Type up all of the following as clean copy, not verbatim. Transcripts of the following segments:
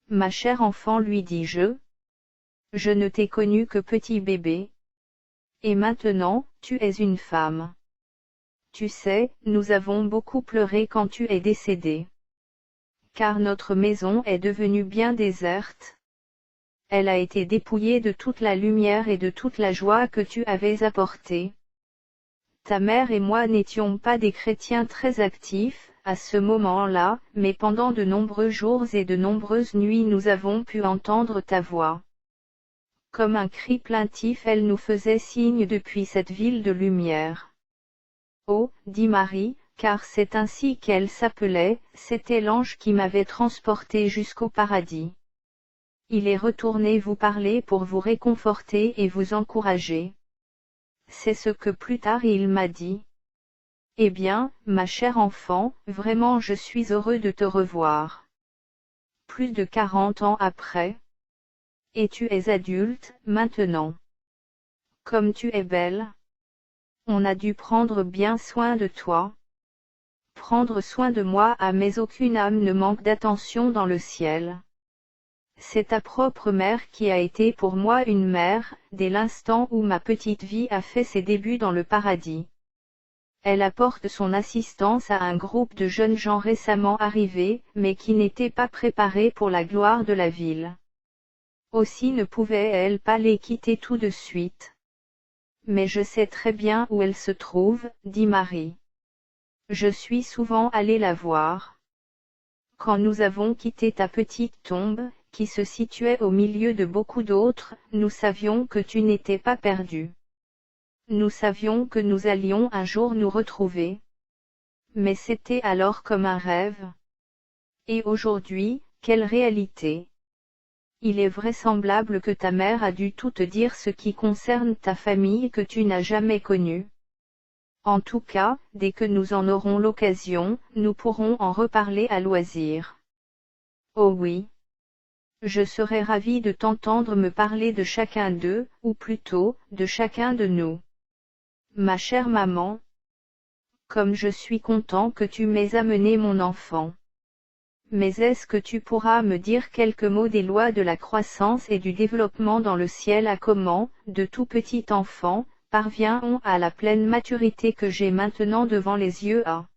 Ma chère enfant, lui dis-je. Je ne t'ai connu que petit bébé. Et maintenant, tu es une femme. Tu sais, nous avons beaucoup pleuré quand tu es décédée. Car notre maison est devenue bien déserte. Elle a été dépouillée de toute la lumière et de toute la joie que tu avais apportée. Ta mère et moi n'étions pas des chrétiens très actifs, à ce moment-là, mais pendant de nombreux jours et de nombreuses nuits nous avons pu entendre ta voix. Comme un cri plaintif, elle nous faisait signe depuis cette ville de lumière. Oh, dit Marie, car c'est ainsi qu'elle s'appelait, c'était l'ange qui m'avait transporté jusqu'au paradis. Il est retourné vous parler pour vous réconforter et vous encourager. C'est ce que plus tard il m'a dit. Eh bien, ma chère enfant, vraiment je suis heureux de te revoir. Plus de 40 ans après. Et tu es adulte, maintenant. Comme tu es belle. On a dû prendre bien soin de toi. Prendre soin de moi, mais aucune âme ne manque d'attention dans le ciel. C'est ta propre mère qui a été pour moi une mère, dès l'instant où ma petite vie a fait ses débuts dans le paradis. Elle apporte son assistance à un groupe de jeunes gens récemment arrivés, mais qui n'étaient pas préparés pour la gloire de la ville. Aussi ne pouvait-elle pas les quitter tout de suite. Mais je sais très bien où elle se trouve, dit Marie. Je suis souvent allée la voir. Quand nous avons quitté ta petite tombe, qui se situait au milieu de beaucoup d'autres, nous savions que tu n'étais pas perdu. Nous savions que nous allions un jour nous retrouver. Mais c'était alors comme un rêve. Et aujourd'hui, quelle réalité! Il est vraisemblable que ta mère a dû tout te dire ce qui concerne ta famille que tu n'as jamais connue. En tout cas, dès que nous en aurons l'occasion, nous pourrons en reparler à loisir. Oh oui. Je serais ravie de t'entendre me parler de chacun d'eux, ou plutôt, de chacun de nous. Ma chère maman. Comme je suis content que tu m'aies amené mon enfant. Mais est-ce que tu pourras me dire quelques mots des lois de la croissance et du développement dans le ciel, à comment, de tout petit enfant, parvient-on à la pleine maturité que j'ai maintenant devant les yeux à?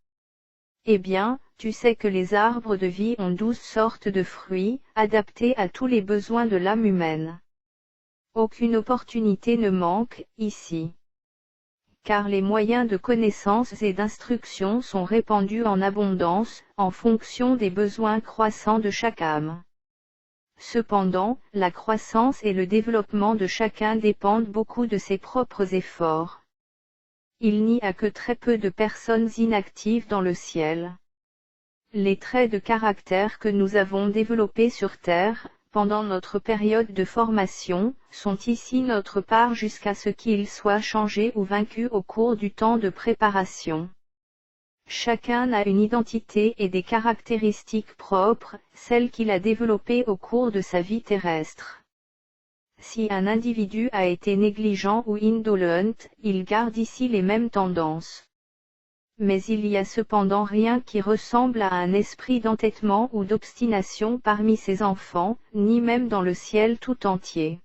Eh bien, tu sais que les arbres de vie ont 12 sortes de fruits, adaptés à tous les besoins de l'âme humaine. Aucune opportunité ne manque, ici. Car les moyens de connaissance et d'instruction sont répandus en abondance, en fonction des besoins croissants de chaque âme. Cependant, la croissance et le développement de chacun dépendent beaucoup de ses propres efforts. Il n'y a que très peu de personnes inactives dans le ciel. Les traits de caractère que nous avons développés sur Terre, pendant notre période de formation, sont ici notre part jusqu'à ce qu'ils soient changés ou vaincus au cours du temps de préparation. Chacun a une identité et des caractéristiques propres, celles qu'il a développées au cours de sa vie terrestre. Si un individu a été négligent ou indolent, il garde ici les mêmes tendances. Mais il y a cependant rien qui ressemble à un esprit d'entêtement ou d'obstination parmi ses enfants, ni même dans le ciel tout entier.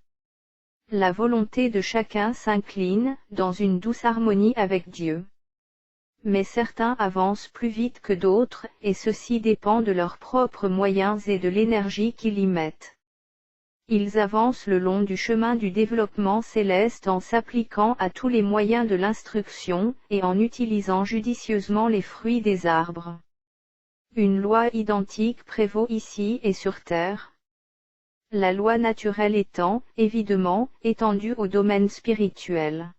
La volonté de chacun s'incline, dans une douce harmonie avec Dieu. Mais certains avancent plus vite que d'autres, et ceci dépend de leurs propres moyens et de l'énergie qu'ils y mettent. Ils avancent le long du chemin du développement céleste en s'appliquant à tous les moyens de l'instruction, et en utilisant judicieusement les fruits des arbres. Une loi identique prévaut ici et sur Terre. La loi naturelle étant, évidemment, étendue au domaine spirituel.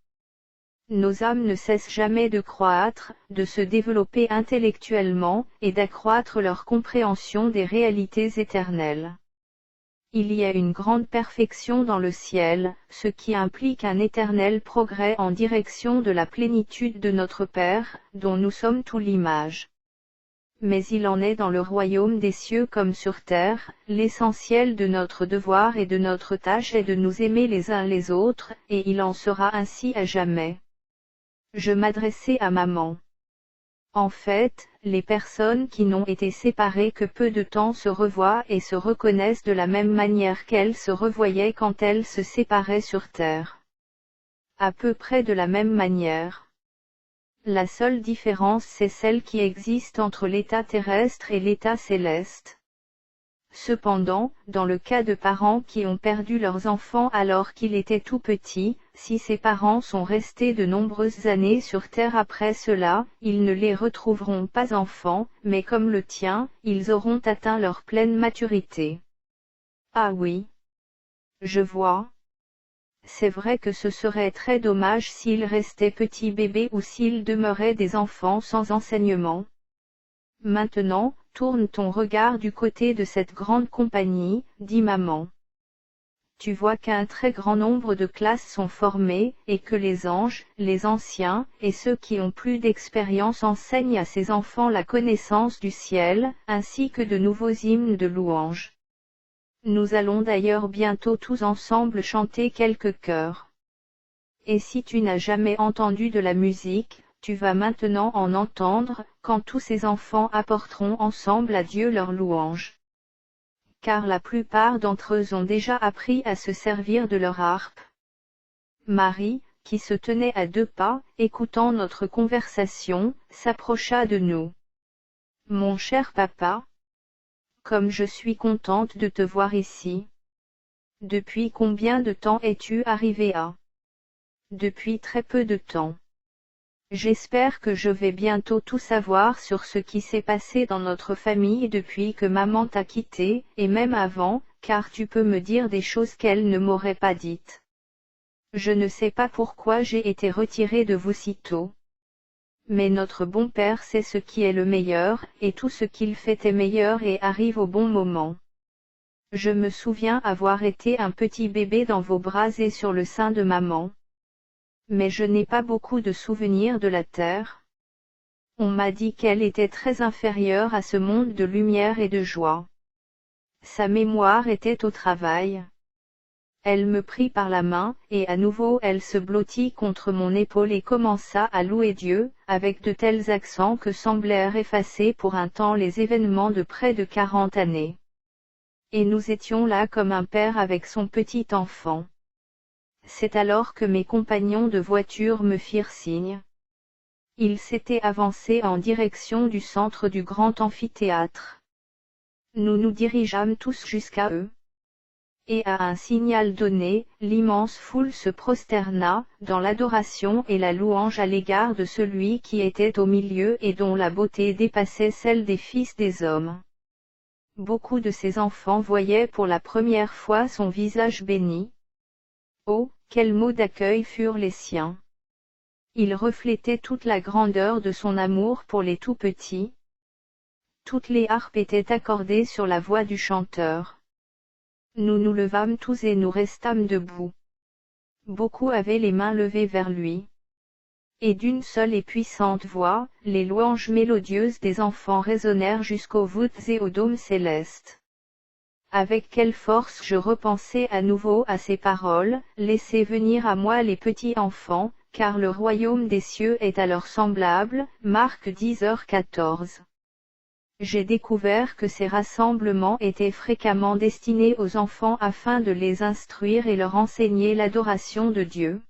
Nos âmes ne cessent jamais de croître, de se développer intellectuellement, et d'accroître leur compréhension des réalités éternelles. Il y a une grande perfection dans le ciel, ce qui implique un éternel progrès en direction de la plénitude de notre Père, dont nous sommes tout l'image. Mais il en est dans le royaume des cieux comme sur terre, l'essentiel de notre devoir et de notre tâche est de nous aimer les uns les autres, et il en sera ainsi à jamais. Je m'adressai à maman. En fait, les personnes qui n'ont été séparées que peu de temps se revoient et se reconnaissent de la même manière qu'elles se revoyaient quand elles se séparaient sur Terre. À peu près de la même manière. La seule différence c'est celle qui existe entre l'état terrestre et l'état céleste. Cependant, dans le cas de parents qui ont perdu leurs enfants alors qu'ils étaient tout petits, si ces parents sont restés de nombreuses années sur Terre après cela, ils ne les retrouveront pas enfants, mais comme le tien, ils auront atteint leur pleine maturité. Ah oui. Je vois. C'est vrai que ce serait très dommage s'ils restaient petits bébés ou s'ils demeuraient des enfants sans enseignement. Maintenant, tourne ton regard du côté de cette grande compagnie, dit maman. Tu vois qu'un très grand nombre de classes sont formées, et que les anges, les anciens, et ceux qui ont plus d'expérience enseignent à ces enfants la connaissance du ciel, ainsi que de nouveaux hymnes de louange. Nous allons d'ailleurs bientôt tous ensemble chanter quelques chœurs. Et si tu n'as jamais entendu de la musique, tu vas maintenant en entendre, quand tous ces enfants apporteront ensemble à Dieu leur louange. Car la plupart d'entre eux ont déjà appris à se servir de leur harpe. Marie, qui se tenait à 2 pas, écoutant notre conversation, s'approcha de nous. Mon cher papa, comme je suis contente de te voir ici. Depuis combien de temps es-tu arrivé à? Depuis très peu de temps. J'espère que je vais bientôt tout savoir sur ce qui s'est passé dans notre famille depuis que maman t'a quitté, et même avant, car tu peux me dire des choses qu'elle ne m'aurait pas dites. Je ne sais pas pourquoi j'ai été retirée de vous si tôt. Mais notre bon Père sait ce qui est le meilleur, et tout ce qu'il fait est meilleur et arrive au bon moment. Je me souviens avoir été un petit bébé dans vos bras et sur le sein de maman. Mais je n'ai pas beaucoup de souvenirs de la terre. On m'a dit qu'elle était très inférieure à ce monde de lumière et de joie. Sa mémoire était au travail. Elle me prit par la main, et à nouveau elle se blottit contre mon épaule et commença à louer Dieu, avec de tels accents que semblèrent effacer pour un temps les événements de près de 40 années. Et nous étions là comme un père avec son petit enfant. C'est alors que mes compagnons de voiture me firent signe. Ils s'étaient avancés en direction du centre du grand amphithéâtre. Nous nous dirigeâmes tous jusqu'à eux. Et à un signal donné, l'immense foule se prosterna, dans l'adoration et la louange à l'égard de celui qui était au milieu et dont la beauté dépassait celle des fils des hommes. Beaucoup de ces enfants voyaient pour la première fois son visage béni. Oh, quels mots d'accueil furent les siens! Il reflétait toute la grandeur de son amour pour les tout-petits. Toutes les harpes étaient accordées sur la voix du chanteur. Nous nous levâmes tous et nous restâmes debout. Beaucoup avaient les mains levées vers lui. Et d'une seule et puissante voix, les louanges mélodieuses des enfants résonnèrent jusqu'aux voûtes et au dôme céleste. Avec quelle force je repensai à nouveau à ces paroles, « Laissez venir à moi les petits enfants, car le royaume des cieux est à leur semblable » Marc 10h14. J'ai découvert que ces rassemblements étaient fréquemment destinés aux enfants afin de les instruire et leur enseigner l'adoration de Dieu.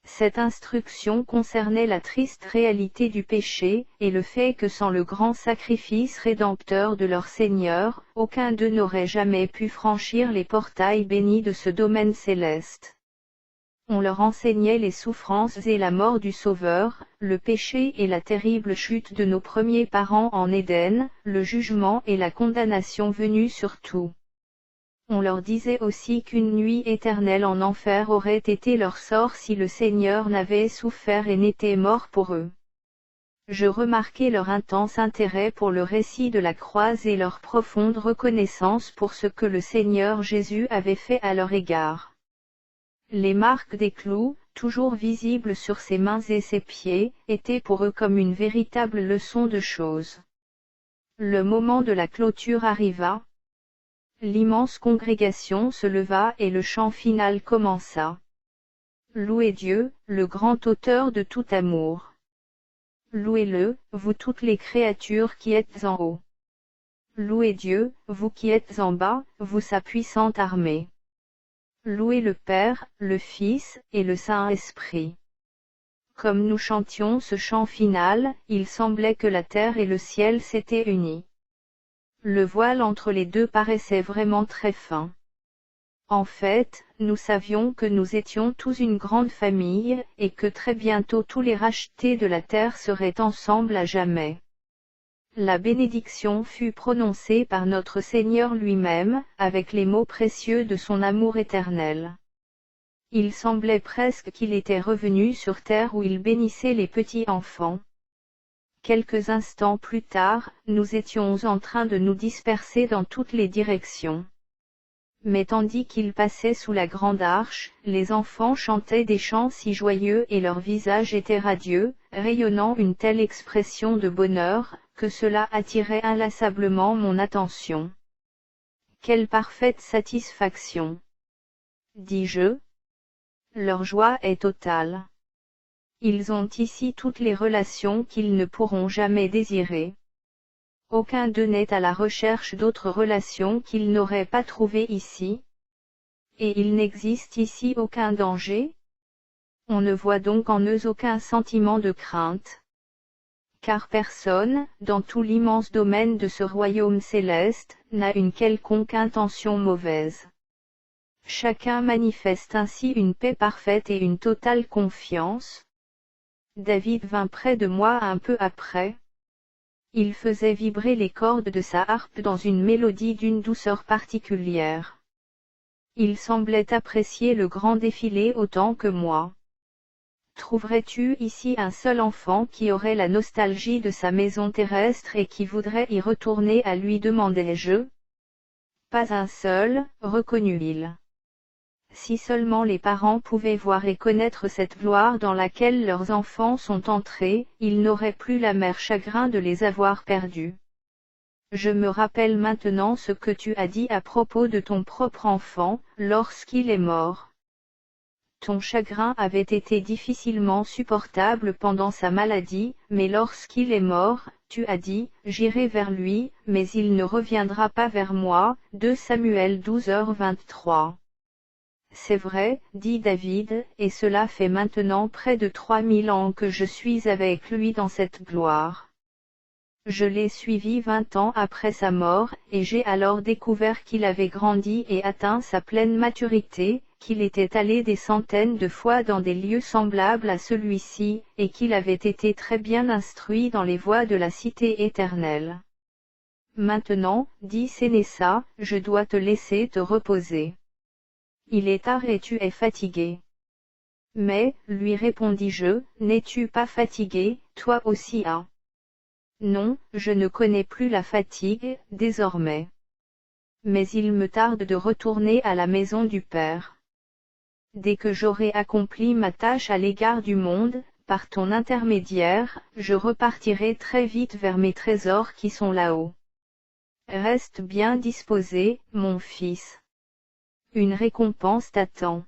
Cette instruction concernait la triste réalité du péché, et le fait que sans le grand sacrifice rédempteur de leur Seigneur, aucun d'eux n'aurait jamais pu franchir les portails bénis de ce domaine céleste. On leur enseignait les souffrances et la mort du Sauveur, le péché et la terrible chute de nos premiers parents en Éden, le jugement et la condamnation venus sur tout. On leur disait aussi qu'une nuit éternelle en enfer aurait été leur sort si le Seigneur n'avait souffert et n'était mort pour eux. Je remarquai leur intense intérêt pour le récit de la croix et leur profonde reconnaissance pour ce que le Seigneur Jésus avait fait à leur égard. Les marques des clous, toujours visibles sur ses mains et ses pieds, étaient pour eux comme une véritable leçon de choses. Le moment de la clôture arriva. L'immense congrégation se leva et le chant final commença. Louez Dieu, le grand auteur de tout amour. Louez-le, vous toutes les créatures qui êtes en haut. Louez Dieu, vous qui êtes en bas, vous sa puissante armée. Louez le Père, le Fils, et le Saint-Esprit. Comme nous chantions ce chant final, il semblait que la terre et le ciel s'étaient unis. Le voile entre les deux paraissait vraiment très fin. En fait, nous savions que nous étions tous une grande famille, et que très bientôt tous les rachetés de la terre seraient ensemble à jamais. La bénédiction fut prononcée par notre Seigneur lui-même, avec les mots précieux de son amour éternel. Il semblait presque qu'il était revenu sur terre où il bénissait les petits enfants. Quelques instants plus tard, nous étions en train de nous disperser dans toutes les directions. Mais tandis qu'il passait sous la grande arche, les enfants chantaient des chants si joyeux et leurs visages étaient radieux, rayonnant une telle expression de bonheur, que cela attirait inlassablement mon attention. Quelle parfaite satisfaction! Dis-je. Leur joie est totale. Ils ont ici toutes les relations qu'ils ne pourront jamais désirer. Aucun d'eux n'est à la recherche d'autres relations qu'ils n'auraient pas trouvées ici. Et il n'existe ici aucun danger? On ne voit donc en eux aucun sentiment de crainte. Car personne, dans tout l'immense domaine de ce royaume céleste, n'a une quelconque intention mauvaise. Chacun manifeste ainsi une paix parfaite et une totale confiance. David vint près de moi un peu après. Il faisait vibrer les cordes de sa harpe dans une mélodie d'une douceur particulière. Il semblait apprécier le grand défilé autant que moi. Trouverais-tu ici un seul enfant qui aurait la nostalgie de sa maison terrestre et qui voudrait y retourner, à lui demandai-je? Pas un seul, reconnut-il. Si seulement les parents pouvaient voir et connaître cette gloire dans laquelle leurs enfants sont entrés, ils n'auraient plus l'amer chagrin de les avoir perdus. Je me rappelle maintenant ce que tu as dit à propos de ton propre enfant, lorsqu'il est mort. Ton chagrin avait été difficilement supportable pendant sa maladie, mais lorsqu'il est mort, tu as dit, j'irai vers lui, mais il ne reviendra pas vers moi. 2 Samuel 12h23. C'est vrai, dit David, et cela fait maintenant près de 3000 ans que je suis avec lui dans cette gloire. Je l'ai suivi 20 ans après sa mort, et j'ai alors découvert qu'il avait grandi et atteint sa pleine maturité, qu'il était allé des centaines de fois dans des lieux semblables à celui-ci, et qu'il avait été très bien instruit dans les voies de la cité éternelle. Maintenant, dit Sénéssa, je dois te laisser te reposer. Il est tard et tu es fatigué. Mais, lui répondis-je, n'es-tu pas fatigué, toi aussi hein? Non, je ne connais plus la fatigue, désormais. Mais il me tarde de retourner à la maison du Père. Dès que j'aurai accompli ma tâche à l'égard du monde, par ton intermédiaire, je repartirai très vite vers mes trésors qui sont là-haut. Reste bien disposé, mon fils. Une récompense t'attend.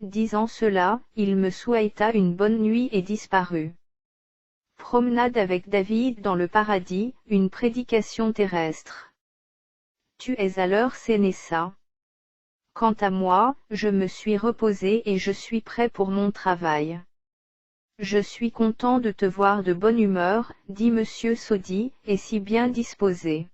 Disant cela, il me souhaita une bonne nuit et disparut. Promenade avec David dans le paradis, une prédication terrestre. Tu es à l'heure Sénéssa. Quant à moi, je me suis reposé et je suis prêt pour mon travail. Je suis content de te voir de bonne humeur, dit Monsieur Sodi, et si bien disposé.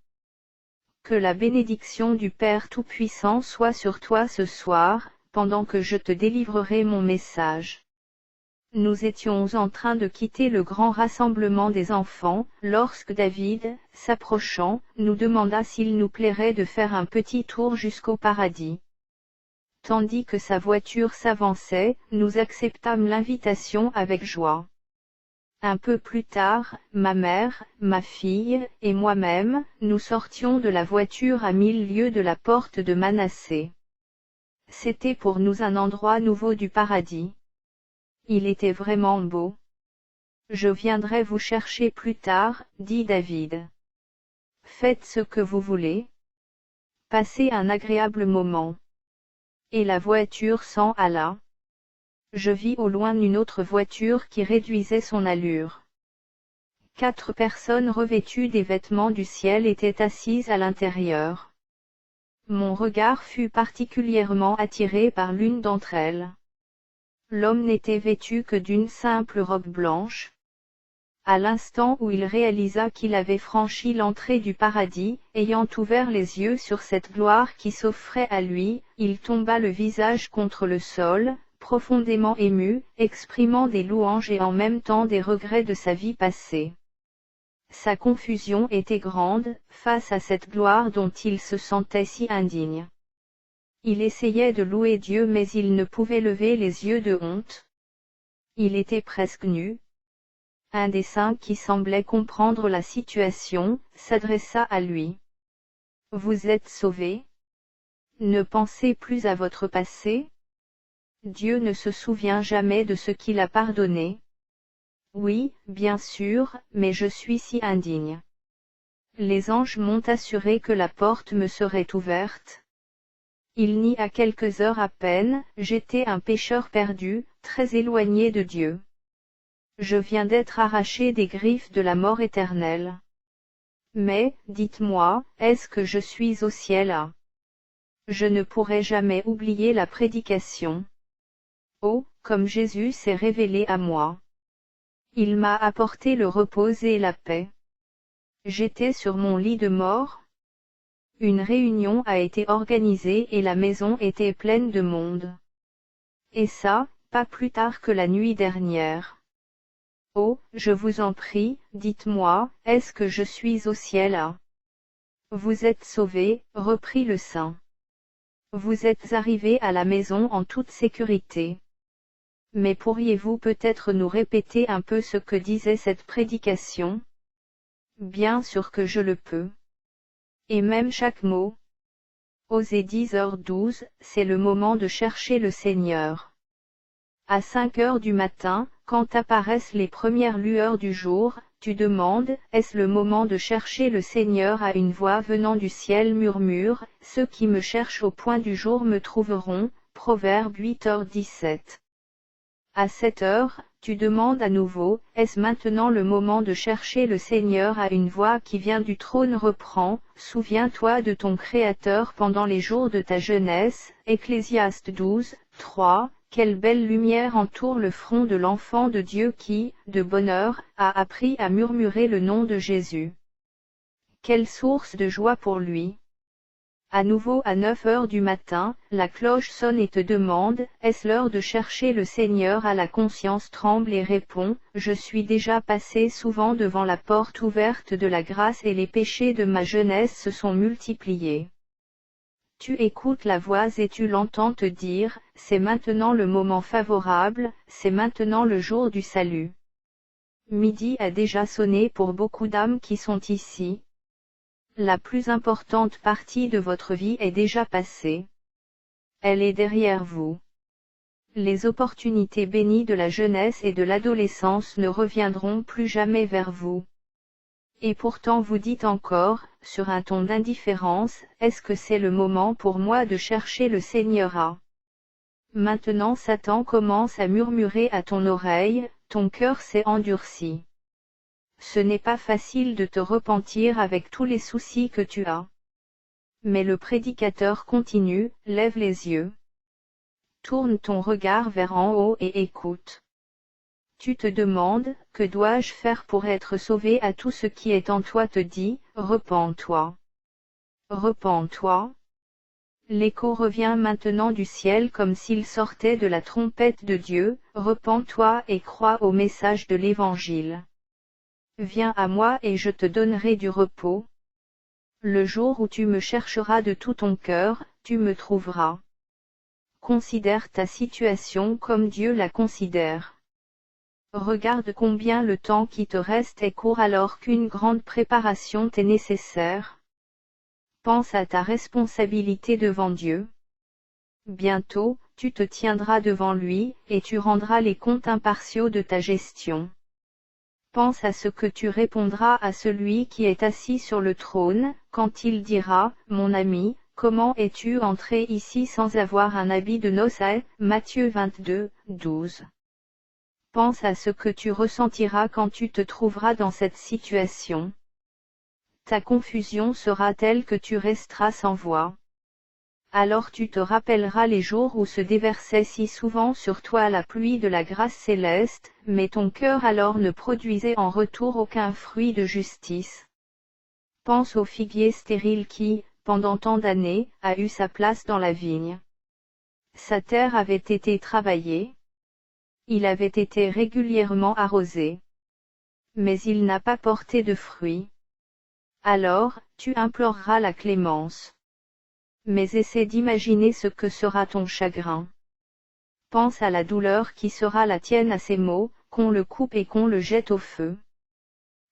Que la bénédiction du Père Tout-Puissant soit sur toi ce soir, pendant que je te délivrerai mon message. Nous étions en train de quitter le grand rassemblement des enfants, lorsque David, s'approchant, nous demanda s'il nous plairait de faire un petit tour jusqu'au paradis. Tandis que sa voiture s'avançait, nous acceptâmes l'invitation avec joie. Un peu plus tard, ma mère, ma fille, et moi-même, nous sortions de la voiture à 1000 lieues de la porte de Manassé. C'était pour nous un endroit nouveau du paradis. Il était vraiment beau. Je viendrai vous chercher plus tard, dit David. Faites ce que vous voulez. Passez un agréable moment. Et la voiture s'en alla. Je vis au loin une autre voiture qui réduisait son allure. 4 personnes revêtues des vêtements du ciel étaient assises à l'intérieur. Mon regard fut particulièrement attiré par l'une d'entre elles. L'homme n'était vêtu que d'une simple robe blanche. À l'instant où il réalisa qu'il avait franchi l'entrée du paradis, ayant ouvert les yeux sur cette gloire qui s'offrait à lui, il tomba le visage contre le sol, profondément ému, exprimant des louanges et en même temps des regrets de sa vie passée. Sa confusion était grande, face à cette gloire dont il se sentait si indigne. Il essayait de louer Dieu mais il ne pouvait lever les yeux de honte. Il était presque nu. Un des saints qui semblait comprendre la situation, s'adressa à lui. « Vous êtes sauvé? Ne pensez plus à votre passé? Dieu ne se souvient jamais de ce qu'il a pardonné. Oui, bien sûr, mais je suis si indigne. Les anges m'ont assuré que la porte me serait ouverte. Il n'y a quelques heures à peine, j'étais un pécheur perdu, très éloigné de Dieu. Je viens d'être arraché des griffes de la mort éternelle. Mais, dites-moi, est-ce que je suis au ciel? Je ne pourrai jamais oublier la prédication. Oh, comme Jésus s'est révélé à moi. Il m'a apporté le repos et la paix. J'étais sur mon lit de mort. Une réunion a été organisée et la maison était pleine de monde. Et ça, pas plus tard que la nuit dernière. Oh, je vous en prie, dites-moi, est-ce que je suis au ciel? Vous êtes sauvé, reprit le saint. Vous êtes arrivé à la maison en toute sécurité. Mais pourriez-vous peut-être nous répéter un peu ce que disait cette prédication? Bien sûr que je le peux. Et même chaque mot. Osée 10h12, c'est le moment de chercher le Seigneur. À 5h du matin, quand apparaissent les premières lueurs du jour, tu demandes, est-ce le moment de chercher le Seigneur? À une voix venant du ciel murmure, ceux qui me cherchent au point du jour me trouveront, Proverbe 8h17. À 7h, tu demandes à nouveau, est-ce maintenant le moment de chercher le Seigneur? À une voix qui vient du trône reprend, souviens-toi de ton Créateur pendant les jours de ta jeunesse, Ecclésiaste 12:3, quelle belle lumière entoure le front de l'enfant de Dieu qui, de bonne heure, a appris à murmurer le nom de Jésus. Quelle source de joie pour lui! À nouveau à 9h du matin, la cloche sonne et te demande, est-ce l'heure de chercher le Seigneur? À la conscience tremble et répond, je suis déjà passé souvent devant la porte ouverte de la grâce et les péchés de ma jeunesse se sont multipliés. Tu écoutes la voix et tu l'entends te dire, c'est maintenant le moment favorable, c'est maintenant le jour du salut. Midi a déjà sonné pour beaucoup d'âmes qui sont ici. La plus importante partie de votre vie est déjà passée. Elle est derrière vous. Les opportunités bénies de la jeunesse et de l'adolescence ne reviendront plus jamais vers vous. Et pourtant vous dites encore, sur un ton d'indifférence, est-ce que c'est le moment pour moi de chercher le Seigneur? Maintenant Satan commence à murmurer à ton oreille, ton cœur s'est endurci. Ce n'est pas facile de te repentir avec tous les soucis que tu as. Mais le prédicateur continue, lève les yeux. Tourne ton regard vers en haut et écoute. Tu te demandes, que dois-je faire pour être sauvé? À tout ce qui est en toi te dit, repens-toi. Repens-toi. L'écho revient maintenant du ciel comme s'il sortait de la trompette de Dieu, repens-toi et crois au message de l'Évangile. Viens à moi et je te donnerai du repos. Le jour où tu me chercheras de tout ton cœur, tu me trouveras. Considère ta situation comme Dieu la considère. Regarde combien le temps qui te reste est court alors qu'une grande préparation t'est nécessaire. Pense à ta responsabilité devant Dieu. Bientôt, tu te tiendras devant lui, et tu rendras les comptes impartiaux de ta gestion. Pense à ce que tu répondras à celui qui est assis sur le trône, quand il dira, mon ami, comment es-tu entré ici sans avoir un habit de noces? Matthieu 22:12. Pense à ce que tu ressentiras quand tu te trouveras dans cette situation. Ta confusion sera telle que tu resteras sans voix. Alors tu te rappelleras les jours où se déversait si souvent sur toi la pluie de la grâce céleste, mais ton cœur alors ne produisait en retour aucun fruit de justice. Pense au figuier stérile qui, pendant tant d'années, a eu sa place dans la vigne. Sa terre avait été travaillée. Il avait été régulièrement arrosé. Mais il n'a pas porté de fruits. Alors, tu imploreras la clémence. Mais essaie d'imaginer ce que sera ton chagrin. Pense à la douleur qui sera la tienne à ces mots, qu'on le coupe et qu'on le jette au feu.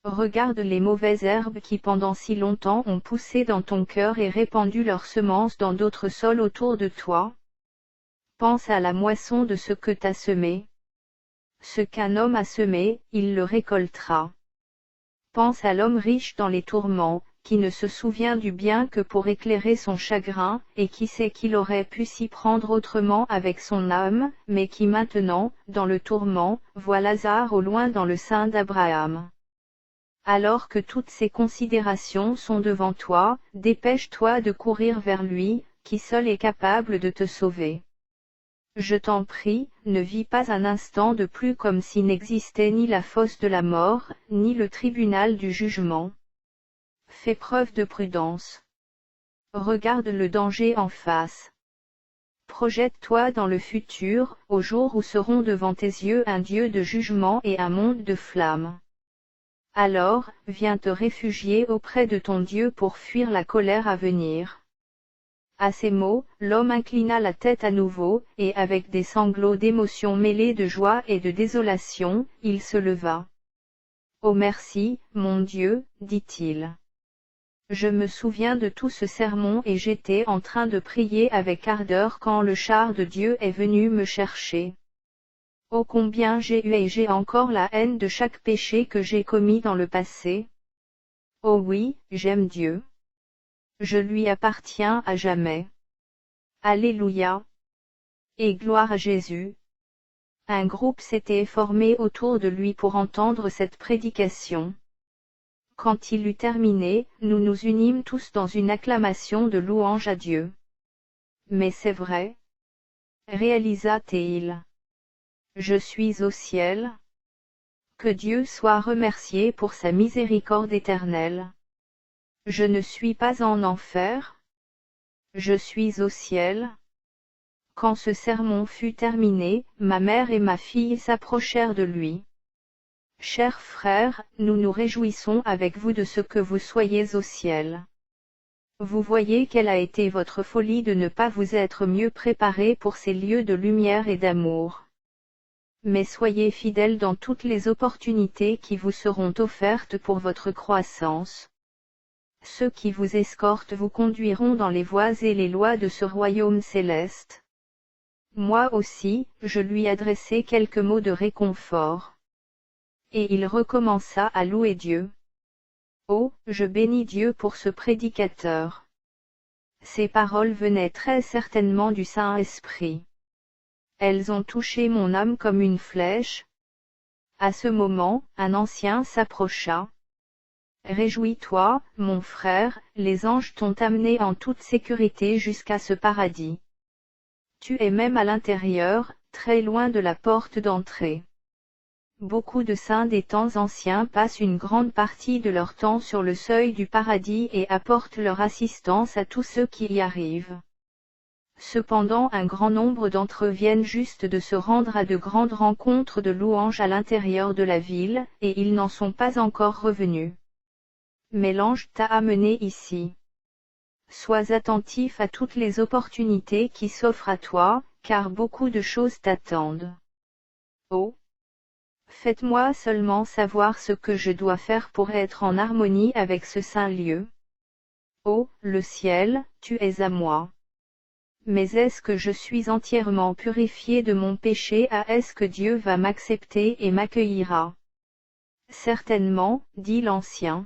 Regarde les mauvaises herbes qui pendant si longtemps ont poussé dans ton cœur et répandu leurs semences dans d'autres sols autour de toi. Pense à la moisson de ce que t'as semé. Ce qu'un homme a semé, il le récoltera. Pense à l'homme riche dans les tourments, qui ne se souvient du bien que pour éclairer son chagrin, et qui sait qu'il aurait pu s'y prendre autrement avec son âme, mais qui maintenant, dans le tourment, voit Lazare au loin dans le sein d'Abraham. Alors que toutes ces considérations sont devant toi, dépêche-toi de courir vers lui, qui seul est capable de te sauver. Je t'en prie, ne vis pas un instant de plus comme si n'existait ni la fosse de la mort, ni le tribunal du jugement. Fais preuve de prudence. Regarde le danger en face. Projette-toi dans le futur, au jour où seront devant tes yeux un Dieu de jugement et un monde de flammes. Alors, viens te réfugier auprès de ton Dieu pour fuir la colère à venir. À ces mots, l'homme inclina la tête à nouveau, et avec des sanglots d'émotion mêlés de joie et de désolation, il se leva. « Oh merci, mon Dieu, dit-il. Je me souviens de tout ce sermon et j'étais en train de prier avec ardeur quand le char de Dieu est venu me chercher. Oh combien j'ai eu et j'ai encore la haine de chaque péché que j'ai commis dans le passé. Oh oui, j'aime Dieu. Je lui appartiens à jamais. Alléluia. Et gloire à Jésus. » Un groupe s'était formé autour de lui pour entendre cette prédication. Quand il eut terminé, nous nous unîmes tous dans une acclamation de louange à Dieu. Mais c'est vrai. Réalisa-t-il. Je suis au ciel. Que Dieu soit remercié pour sa miséricorde éternelle. Je ne suis pas en enfer. Je suis au ciel. Quand ce sermon fut terminé, ma mère et ma fille s'approchèrent de lui. Chers frères, nous nous réjouissons avec vous de ce que vous soyez au ciel. Vous voyez quelle a été votre folie de ne pas vous être mieux préparés pour ces lieux de lumière et d'amour. Mais soyez fidèles dans toutes les opportunités qui vous seront offertes pour votre croissance. Ceux qui vous escortent vous conduiront dans les voies et les lois de ce royaume céleste. Moi aussi, je lui adressai quelques mots de réconfort. Et il recommença à louer Dieu. Oh, je bénis Dieu pour ce prédicateur. Ces paroles venaient très certainement du Saint-Esprit. Elles ont touché mon âme comme une flèche. À ce moment, un ancien s'approcha. Réjouis-toi, mon frère, les anges t'ont amené en toute sécurité jusqu'à ce paradis. Tu es même à l'intérieur, très loin de la porte d'entrée. Beaucoup de saints des temps anciens passent une grande partie de leur temps sur le seuil du paradis et apportent leur assistance à tous ceux qui y arrivent. Cependant un grand nombre d'entre eux viennent juste de se rendre à de grandes rencontres de louanges à l'intérieur de la ville, et ils n'en sont pas encore revenus. Mais l'ange t'a amené ici. Sois attentif à toutes les opportunités qui s'offrent à toi, car beaucoup de choses t'attendent. Oh! Faites-moi seulement savoir ce que je dois faire pour être en harmonie avec ce saint lieu. Oh, le ciel, tu es à moi. Mais est-ce que je suis entièrement purifié de mon péché? Est-ce que Dieu va m'accepter et m'accueillera? Certainement, dit l'ancien.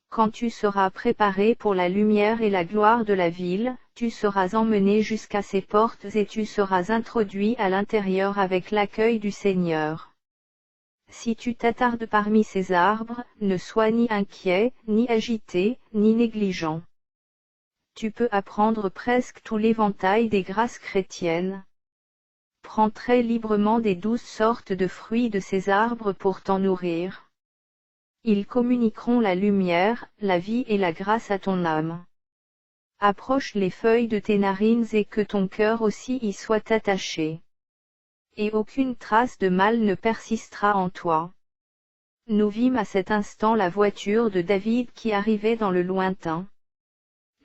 Quand tu seras préparé pour la lumière et la gloire de la ville, tu seras emmené jusqu'à ses portes et tu seras introduit à l'intérieur avec l'accueil du Seigneur. Si tu t'attardes parmi ces arbres, ne sois ni inquiet, ni agité, ni négligent. Tu peux apprendre presque tout l'éventail des grâces chrétiennes. Prends très librement des 12 sortes de fruits de ces arbres pour t'en nourrir. Ils communiqueront la lumière, la vie et la grâce à ton âme. Approche les feuilles de tes narines et que ton cœur aussi y soit attaché. Et aucune trace de mal ne persistera en toi. Nous vîmes à cet instant la voiture de David qui arrivait dans le lointain.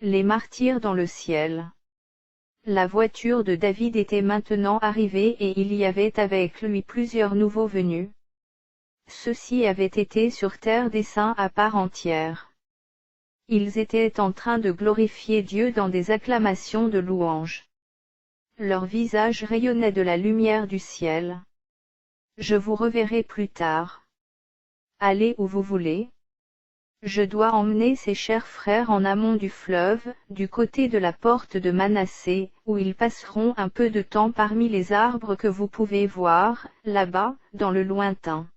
Les martyrs dans le ciel. La voiture de David était maintenant arrivée et il y avait avec lui plusieurs nouveaux venus. Ceux-ci avaient été sur terre des saints à part entière. Ils étaient en train de glorifier Dieu dans des acclamations de louange. Leurs visages rayonnaient de la lumière du ciel. Je vous reverrai plus tard. Allez où vous voulez. Je dois emmener ces chers frères en amont du fleuve, du côté de la porte de Manassé, où ils passeront un peu de temps parmi les arbres que vous pouvez voir, là-bas, dans le lointain.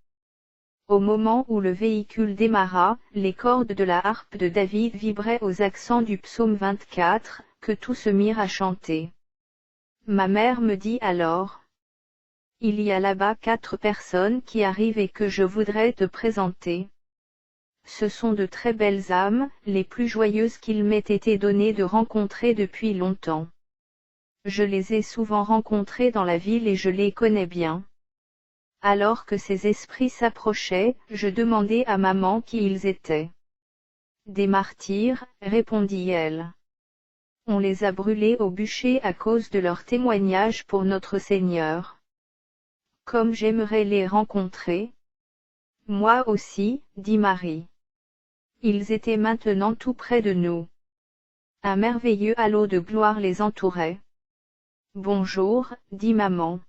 Au moment où le véhicule démarra, les cordes de la harpe de David vibraient aux accents du psaume 24, que tous se mirent à chanter. Ma mère me dit alors: il y a là-bas 4 personnes qui arrivent et que je voudrais te présenter. Ce sont de très belles âmes, les plus joyeuses qu'il m'ait été donné de rencontrer depuis longtemps. Je les ai souvent rencontrées dans la ville et je les connais bien. Alors que ces esprits s'approchaient, je demandai à maman qui ils étaient. Des martyrs, répondit-elle. On les a brûlés au bûcher à cause de leur témoignage pour notre Seigneur. Comme j'aimerais les rencontrer. Moi aussi, dit Marie. Ils étaient maintenant tout près de nous. Un merveilleux halo de gloire les entourait. Bonjour, dit maman.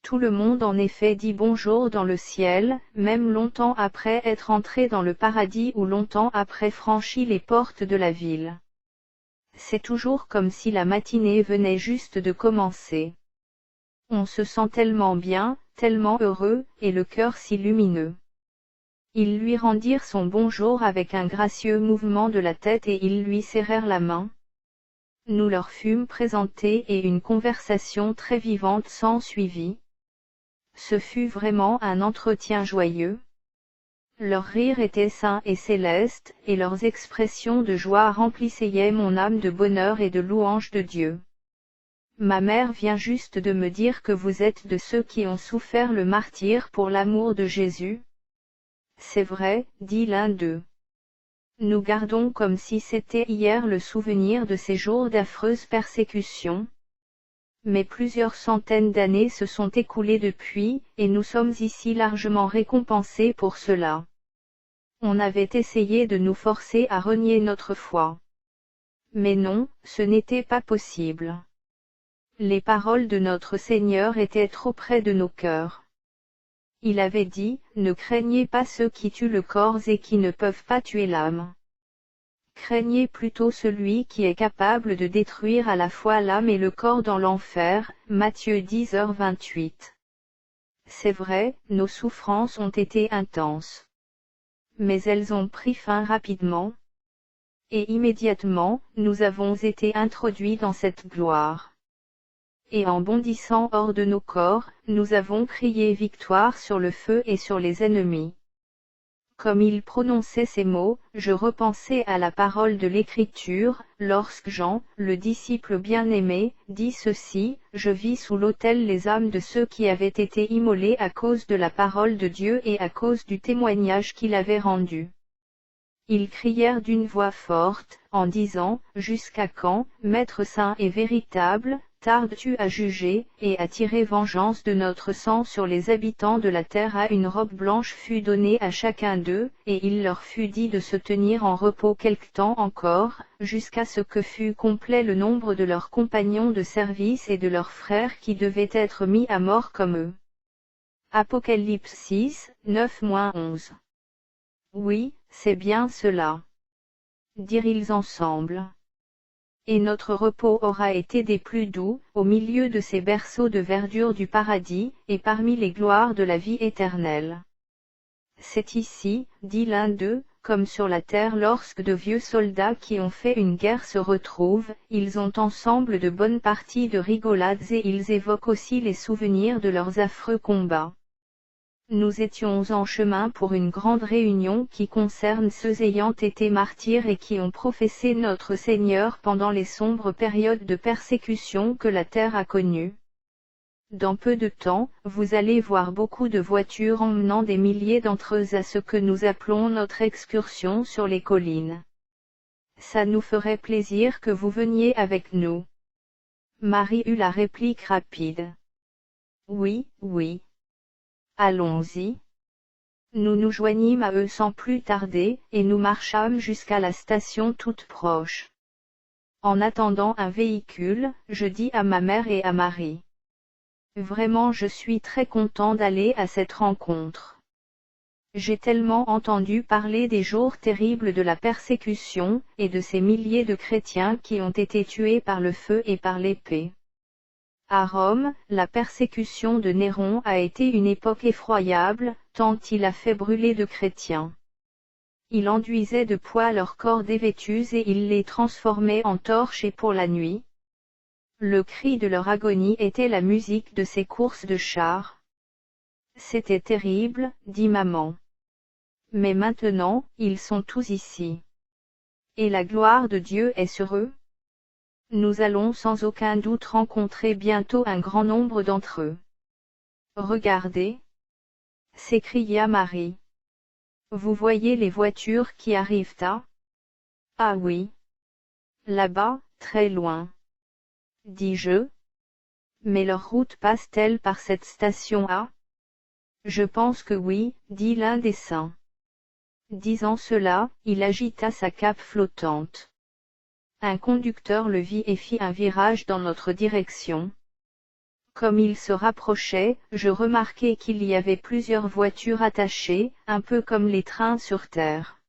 Tout le monde en effet dit bonjour dans le ciel, même longtemps après être entré dans le paradis ou longtemps après franchi les portes de la ville. C'est toujours comme si la matinée venait juste de commencer. On se sent tellement bien, tellement heureux, et le cœur si lumineux. Ils lui rendirent son bonjour avec un gracieux mouvement de la tête et ils lui serrèrent la main. Nous leur fûmes présentés et une conversation très vivante s'ensuivit. Ce fut vraiment un entretien joyeux. Leur rire était saint et céleste, et leurs expressions de joie remplissaient mon âme de bonheur et de louange de Dieu. Ma mère vient juste de me dire que vous êtes de ceux qui ont souffert le martyre pour l'amour de Jésus. C'est vrai, dit l'un d'eux. Nous gardons comme si c'était hier le souvenir de ces jours d'affreuses persécutions. Mais plusieurs centaines d'années se sont écoulées depuis, et nous sommes ici largement récompensés pour cela. On avait essayé de nous forcer à renier notre foi. Mais non, ce n'était pas possible. Les paroles de notre Seigneur étaient trop près de nos cœurs. Il avait dit, ne craignez pas ceux qui tuent le corps et qui ne peuvent pas tuer l'âme. Craignez plutôt celui qui est capable de détruire à la fois l'âme et le corps dans l'enfer, Matthieu 10h28. C'est vrai, nos souffrances ont été intenses. Mais elles ont pris fin rapidement. Et immédiatement, nous avons été introduits dans cette gloire. Et en bondissant hors de nos corps, nous avons crié victoire sur le feu et sur les ennemis. Comme il prononçait ces mots, je repensais à la parole de l'Écriture, lorsque Jean, le disciple bien-aimé, dit ceci, je vis sous l'autel les âmes de ceux qui avaient été immolés à cause de la parole de Dieu et à cause du témoignage qu'il avait rendu. Ils crièrent d'une voix forte, en disant, jusqu'à quand, Maître saint et véritable, tardes-tu à juger, et à tirer vengeance de notre sang sur les habitants de la terre? À une robe blanche fut donnée à chacun d'eux, et il leur fut dit de se tenir en repos quelque temps encore, jusqu'à ce que fût complet le nombre de leurs compagnons de service et de leurs frères qui devaient être mis à mort comme eux. Apocalypse 6, 9-11. Oui, c'est bien cela. Dirent-ils ensemble. Et notre repos aura été des plus doux, au milieu de ces berceaux de verdure du paradis, et parmi les gloires de la vie éternelle. C'est ici, dit l'un d'eux, comme sur la terre lorsque de vieux soldats qui ont fait une guerre se retrouvent, ils ont ensemble de bonnes parties de rigolades et ils évoquent aussi les souvenirs de leurs affreux combats. Nous étions en chemin pour une grande réunion qui concerne ceux ayant été martyrs et qui ont professé notre Seigneur pendant les sombres périodes de persécution que la terre a connues. Dans peu de temps, vous allez voir beaucoup de voitures emmenant des milliers d'entre eux à ce que nous appelons notre excursion sur les collines. Ça nous ferait plaisir que vous veniez avec nous. Marie eut la réplique rapide. Oui, oui. Allons-y. Nous nous joignîmes à eux sans plus tarder, et nous marchâmes jusqu'à la station toute proche. En attendant un véhicule, je dis à ma mère et à Marie. Vraiment je suis très content d'aller à cette rencontre. J'ai tellement entendu parler des jours terribles de la persécution, et de ces milliers de chrétiens qui ont été tués par le feu et par l'épée. À Rome, la persécution de Néron a été une époque effroyable, tant il a fait brûler de chrétiens. Il enduisait de poids leurs corps dévêtus et il les transformait en torches et pour la nuit. Le cri de leur agonie était la musique de ces courses de chars. C'était terrible, dit maman. Mais maintenant, ils sont tous ici. Et la gloire de Dieu est sur eux. Nous allons sans aucun doute rencontrer bientôt un grand nombre d'entre eux. Regardez, s'écria Marie. Vous voyez les voitures qui arrivent à? Ah oui. Là-bas, très loin. Dis-je. Mais leur route passe-t-elle par cette station A? Je pense que oui, dit l'un des saints. Disant cela, il agita sa cape flottante. Un conducteur le vit et fit un virage dans notre direction. Comme il se rapprochait, je remarquai qu'il y avait plusieurs voitures attachées, un peu comme les trains sur terre.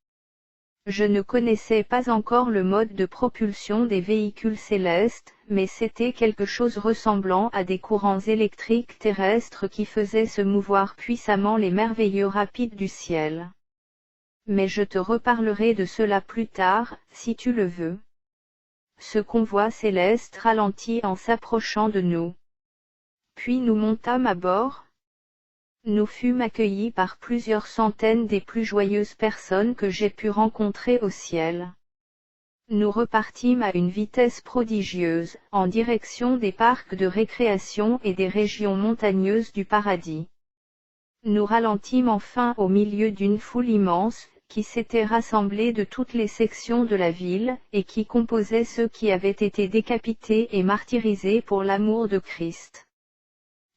Je ne connaissais pas encore le mode de propulsion des véhicules célestes, mais c'était quelque chose ressemblant à des courants électriques terrestres qui faisaient se mouvoir puissamment les merveilleux rapides du ciel. Mais je te reparlerai de cela plus tard, si tu le veux. Ce convoi céleste ralentit en s'approchant de nous. Puis nous montâmes à bord. Nous fûmes accueillis par plusieurs centaines des plus joyeuses personnes que j'ai pu rencontrer au ciel. Nous repartîmes à une vitesse prodigieuse, en direction des parcs de récréation et des régions montagneuses du paradis. Nous ralentîmes enfin au milieu d'une foule immense, qui s'étaient rassemblés de toutes les sections de la ville, et qui composaient ceux qui avaient été décapités et martyrisés pour l'amour de Christ.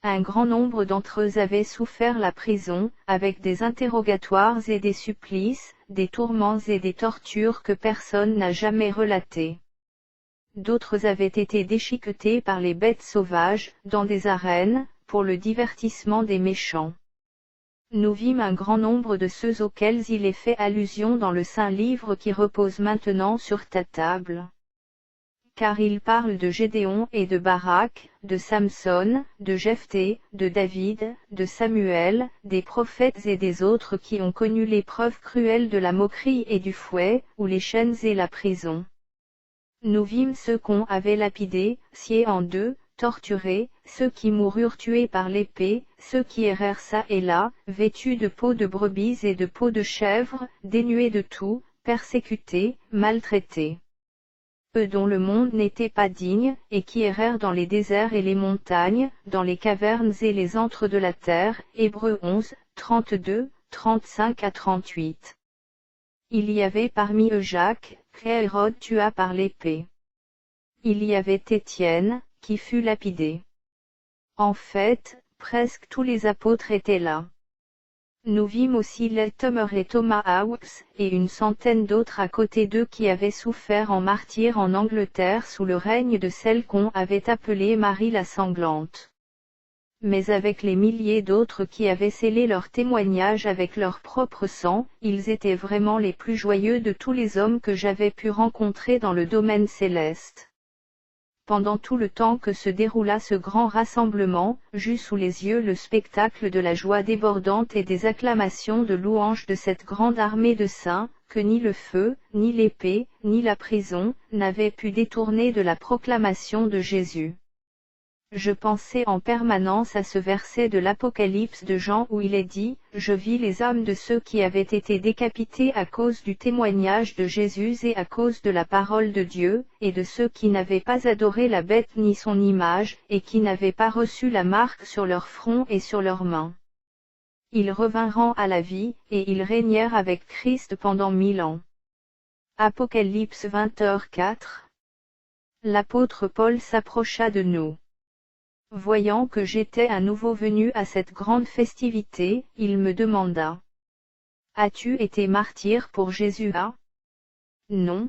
Un grand nombre d'entre eux avaient souffert la prison, avec des interrogatoires et des supplices, des tourments et des tortures que personne n'a jamais relatées. D'autres avaient été déchiquetés par les bêtes sauvages, dans des arènes, pour le divertissement des méchants. Nous vîmes un grand nombre de ceux auxquels il est fait allusion dans le Saint Livre qui repose maintenant sur ta table. Car il parle de Gédéon et de Barak, de Samson, de Jephthé, de David, de Samuel, des prophètes et des autres qui ont connu l'épreuve cruelle de la moquerie et du fouet, ou les chaînes et la prison. Nous vîmes ceux qu'on avait lapidés, sciés en deux, torturés, ceux qui moururent tués par l'épée, ceux qui errèrent çà et là, vêtus de peaux de brebis et de peaux de chèvres, dénués de tout, persécutés, maltraités. Eux dont le monde n'était pas digne, et qui errèrent dans les déserts et les montagnes, dans les cavernes et les antres de la terre. Hébreux 11, 32, 35 à 38. Il y avait parmi eux Jacques, qu'Hérode tua par l'épée. Il y avait Étienne, qui fut lapidé. En fait, presque tous les apôtres étaient là. Nous vîmes aussi Latimer et Thomas Hawks, et une centaine d'autres à côté d'eux qui avaient souffert en martyrs en Angleterre sous le règne de celle qu'on avait appelée Marie la sanglante. Mais avec les milliers d'autres qui avaient scellé leur témoignage avec leur propre sang, ils étaient vraiment les plus joyeux de tous les hommes que j'avais pu rencontrer dans le domaine céleste. pendant tout le temps que se déroula ce grand rassemblement, j'eus sous les yeux le spectacle de la joie débordante et des acclamations de louange de cette grande armée de saints, que ni le feu, ni l'épée, ni la prison, n'avaient pu détourner de la proclamation de Jésus. Je pensais en permanence à ce verset de l'Apocalypse de Jean où il est dit « Je vis les âmes de ceux qui avaient été décapités à cause du témoignage de Jésus et à cause de la parole de Dieu, et de ceux qui n'avaient pas adoré la bête ni son image, et qui n'avaient pas reçu la marque sur leur front et sur leurs mains. Ils revinrent à la vie, et ils régnèrent avec Christ pendant 1000 ans. » Apocalypse 20h4. L'apôtre Paul s'approcha de nous. Voyant que j'étais à nouveau venu à cette grande festivité, il me demanda : « As-tu été martyr pour Jésus ? » Non.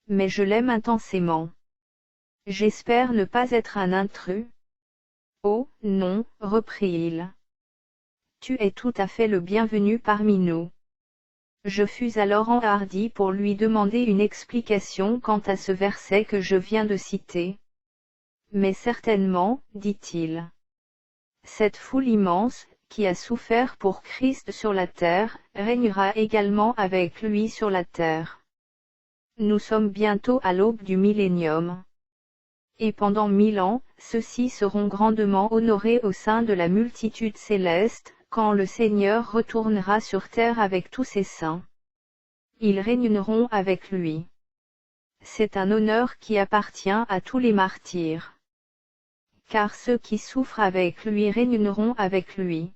Mais je l'aime intensément. J'espère ne pas être un intrus. Oh, non, reprit-il. Tu es tout à fait le bienvenu parmi nous. Je fus alors enhardi pour lui demander une explication quant à ce verset que je viens de citer. Mais certainement, dit-il. Cette foule immense, qui a souffert pour Christ sur la terre, régnera également avec lui sur la terre. Nous sommes bientôt à l'aube du millénium. Et pendant 1000 ans, ceux-ci seront grandement honorés au sein de la multitude céleste, quand le Seigneur retournera sur terre avec tous ses saints. Ils régneront avec lui. C'est un honneur qui appartient à tous les martyrs. Car ceux qui souffrent avec lui régneront avec lui.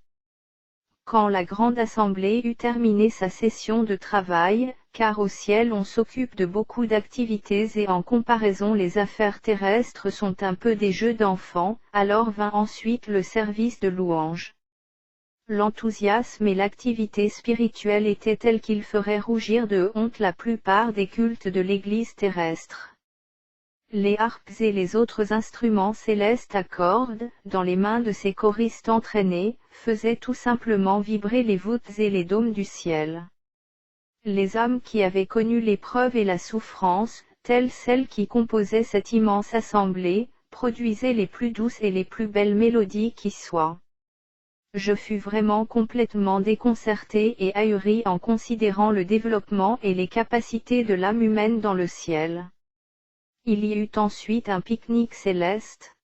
Quand la grande assemblée eut terminé sa session de travail, car au ciel on s'occupe de beaucoup d'activités et en comparaison les affaires terrestres sont un peu des jeux d'enfants, alors vint ensuite le service de louange. L'enthousiasme et l'activité spirituelle étaient tels qu'ils feraient rougir de honte la plupart des cultes de l'Église terrestre. Les harpes et les autres instruments célestes à cordes, dans les mains de ces choristes entraînés, faisaient tout simplement vibrer les voûtes et les dômes du ciel. Les âmes qui avaient connu l'épreuve et la souffrance, telles celles qui composaient cette immense assemblée, produisaient les plus douces et les plus belles mélodies qui soient. Je fus vraiment complètement déconcerté et ahuri en considérant le développement et les capacités de l'âme humaine dans le ciel. Il y eut ensuite un pique-nique céleste.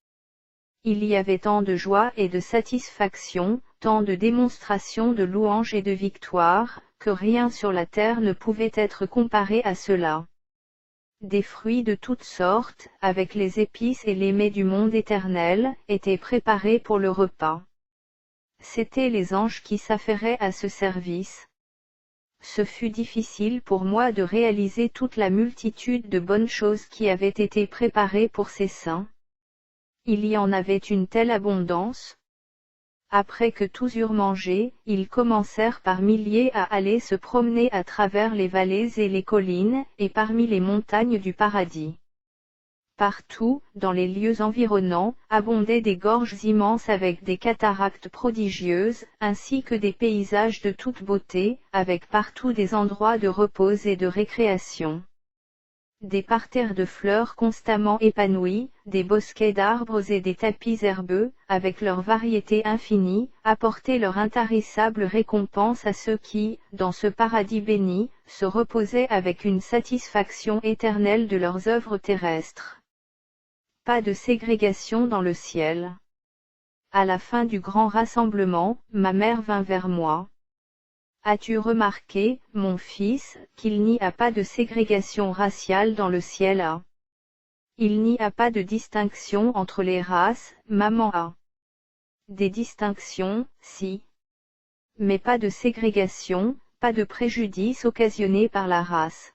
Il y avait tant de joie et de satisfaction, tant de démonstrations de louange et de victoire, que rien sur la terre ne pouvait être comparé à cela. Des fruits de toutes sortes, avec les épices et les mets du monde éternel, étaient préparés pour le repas. C'étaient les anges qui s'affairaient à ce service. Ce fut difficile pour moi de réaliser toute la multitude de bonnes choses qui avaient été préparées pour ces saints. Il y en avait une telle abondance. Après que tous eurent mangé, ils commencèrent par milliers à aller se promener à travers les vallées et les collines, et parmi les montagnes du paradis. Partout, dans les lieux environnants, abondaient des gorges immenses avec des cataractes prodigieuses, ainsi que des paysages de toute beauté, avec partout des endroits de repos et de récréation. Des parterres de fleurs constamment épanouis, des bosquets d'arbres et des tapis herbeux, avec leur variété infinie, apportaient leur intarissable récompense à ceux qui, dans ce paradis béni, se reposaient avec une satisfaction éternelle de leurs œuvres terrestres. Pas de ségrégation dans le ciel. À la fin du grand rassemblement, ma mère vint vers moi. As-tu remarqué, mon fils, qu'il n'y a pas de ségrégation raciale dans le ciel ? Il n'y a pas de distinction entre les races, maman. Des distinctions, si. Mais pas de ségrégation, pas de préjudice occasionné par la race.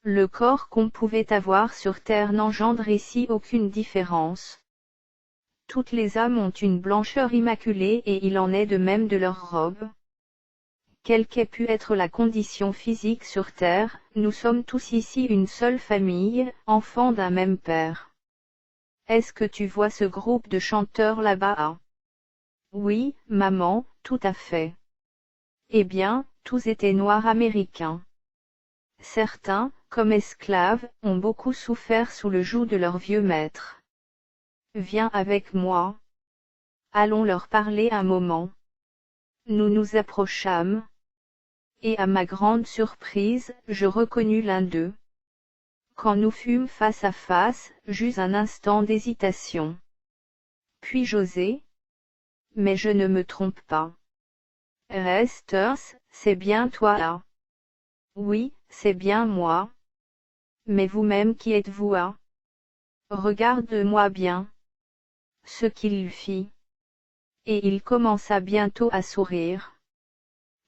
Le corps qu'on pouvait avoir sur terre n'engendre ici aucune différence. Toutes les âmes ont une blancheur immaculée et il en est de même de leurs robes. Quelle qu'ait pu être la condition physique sur terre, nous sommes tous ici une seule famille, enfants d'un même père. Est-ce que tu vois ce groupe de chanteurs là-bas ? Oui, maman, tout à fait. Eh bien, tous étaient noirs américains. Certains, comme esclaves, ont beaucoup souffert sous le joug de leur vieux maître. Viens avec moi. Allons leur parler un moment. Nous nous approchâmes. Et à ma grande surprise, je reconnus l'un d'eux. Quand nous fûmes face à face, j'eus un instant d'hésitation. Puis j'osai. Mais je ne me trompe pas. Resters, c'est bien toi là. Oui, c'est bien moi. Mais vous-même qui êtes-vous à? Regarde-moi bien. Ce qu'il fit. Et il commença bientôt à sourire.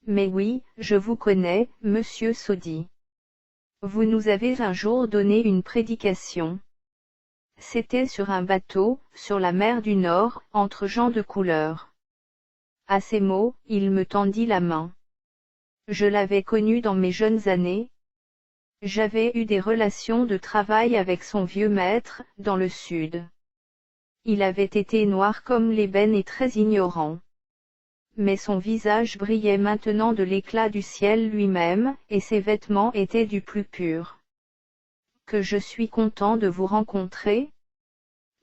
Mais oui, je vous connais, monsieur Soddy. Vous nous avez un jour donné une prédication. C'était sur un bateau, sur la mer du Nord, entre gens de couleur. À ces mots, il me tendit la main. Je l'avais connu dans mes jeunes années. J'avais eu des relations de travail avec son vieux maître, dans le sud. Il avait été noir comme l'ébène et très ignorant. Mais son visage brillait maintenant de l'éclat du ciel lui-même, et ses vêtements étaient du plus pur. Que je suis content de vous rencontrer,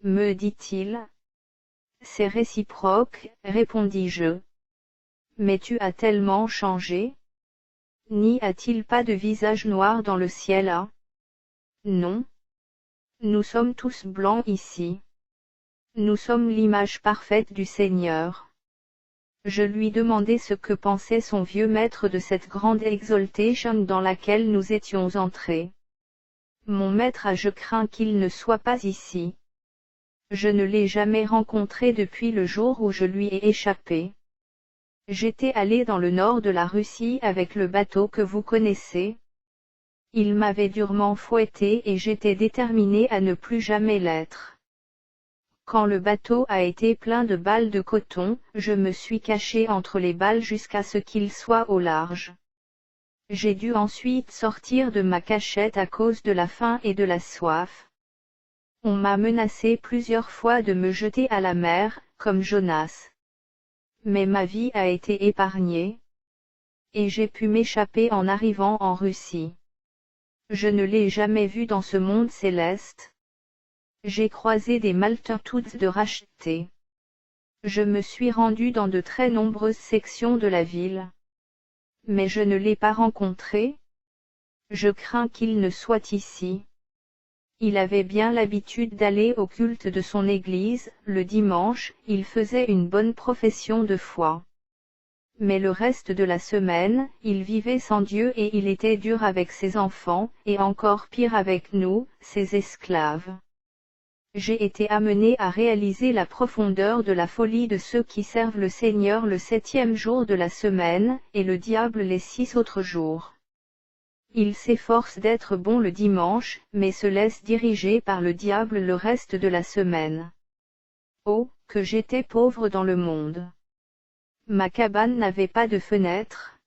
me dit-il. C'est réciproque, répondis-je. Mais tu as tellement changé. N'y a-t-il pas de visage noir dans le ciel là? Non. Nous sommes tous blancs ici. Nous sommes l'image parfaite du Seigneur. Je lui demandai ce que pensait son vieux maître de cette grande exaltation dans laquelle nous étions entrés. Mon maître je crains qu'il ne soit pas ici. Je ne l'ai jamais rencontré depuis le jour où je lui ai échappé. J'étais allé dans le nord de la Russie avec le bateau que vous connaissez. Il m'avait durement fouetté et j'étais déterminé à ne plus jamais l'être. Quand le bateau a été plein de balles de coton, je me suis caché entre les balles jusqu'à ce qu'il soit au large. J'ai dû ensuite sortir de ma cachette à cause de la faim et de la soif. On m'a menacé plusieurs fois de me jeter à la mer, comme Jonas. Mais ma vie a été épargnée. Et j'ai pu m'échapper en arrivant en Russie. Je ne l'ai jamais vu dans ce monde céleste. J'ai croisé des multitudes de rachetés. Je me suis rendu dans de très nombreuses sections de la ville. Mais je ne l'ai pas rencontré. Je crains qu'il ne soit ici. Il avait bien l'habitude d'aller au culte de son église, le dimanche, il faisait une bonne profession de foi. Mais le reste de la semaine, il vivait sans Dieu et il était dur avec ses enfants, et encore pire avec nous, ses esclaves. J'ai été amené à réaliser la profondeur de la folie de ceux qui servent le Seigneur le 7e jour de la semaine, et le diable les 6 autres jours. Ils s'efforcent d'être bons le dimanche, mais se laissent diriger par le diable le reste de la semaine. Oh, que j'étais pauvre dans le monde! Ma cabane n'avait pas de fenêtre.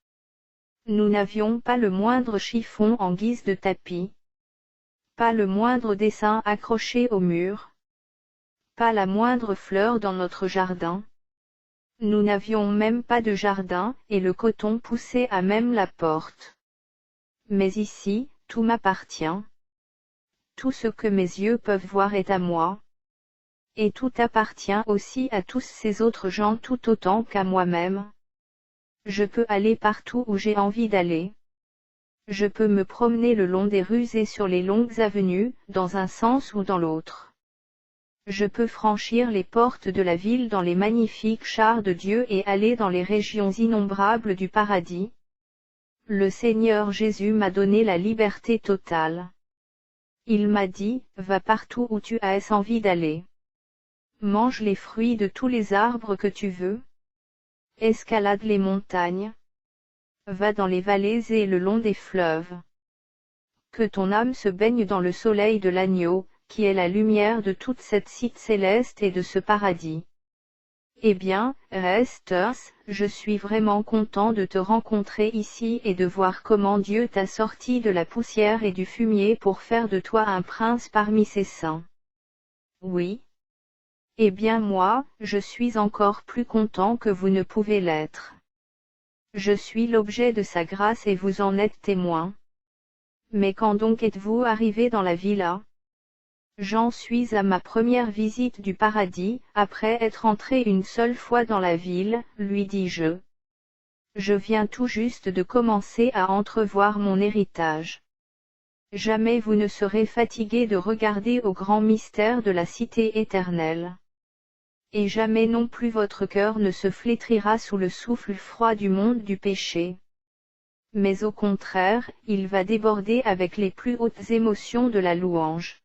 Nous n'avions pas le moindre chiffon en guise de tapis. Pas le moindre dessin accroché au mur. Pas la moindre fleur dans notre jardin. Nous n'avions même pas de jardin, et le coton poussait à même la porte. Mais ici, tout m'appartient. Tout ce que mes yeux peuvent voir est à moi. Et tout appartient aussi à tous ces autres gens tout autant qu'à moi-même. Je peux aller partout où j'ai envie d'aller. Je peux me promener le long des rues et sur les longues avenues, dans un sens ou dans l'autre. Je peux franchir les portes de la ville dans les magnifiques chars de Dieu et aller dans les régions innombrables du paradis. Le Seigneur Jésus m'a donné la liberté totale. Il m'a dit, va partout où tu as envie d'aller. Mange les fruits de tous les arbres que tu veux. Escalade les montagnes. Va dans les vallées et le long des fleuves. Que ton âme se baigne dans le soleil de l'agneau, qui est la lumière de toute cette cité céleste et de ce paradis. Eh bien, Resters, je suis vraiment content de te rencontrer ici et de voir comment Dieu t'a sorti de la poussière et du fumier pour faire de toi un prince parmi ses saints. Oui. Eh bien moi, je suis encore plus content que vous ne pouvez l'être. Je suis l'objet de sa grâce et vous en êtes témoin. Mais quand donc êtes-vous arrivé dans la villa? J'en suis à ma première visite du paradis, après être entré une seule fois dans la ville, lui dis-je. Je viens tout juste de commencer à entrevoir mon héritage. Jamais vous ne serez fatigué de regarder au grand mystère de la cité éternelle. Et jamais non plus votre cœur ne se flétrira sous le souffle froid du monde du péché. Mais au contraire, il va déborder avec les plus hautes émotions de la louange.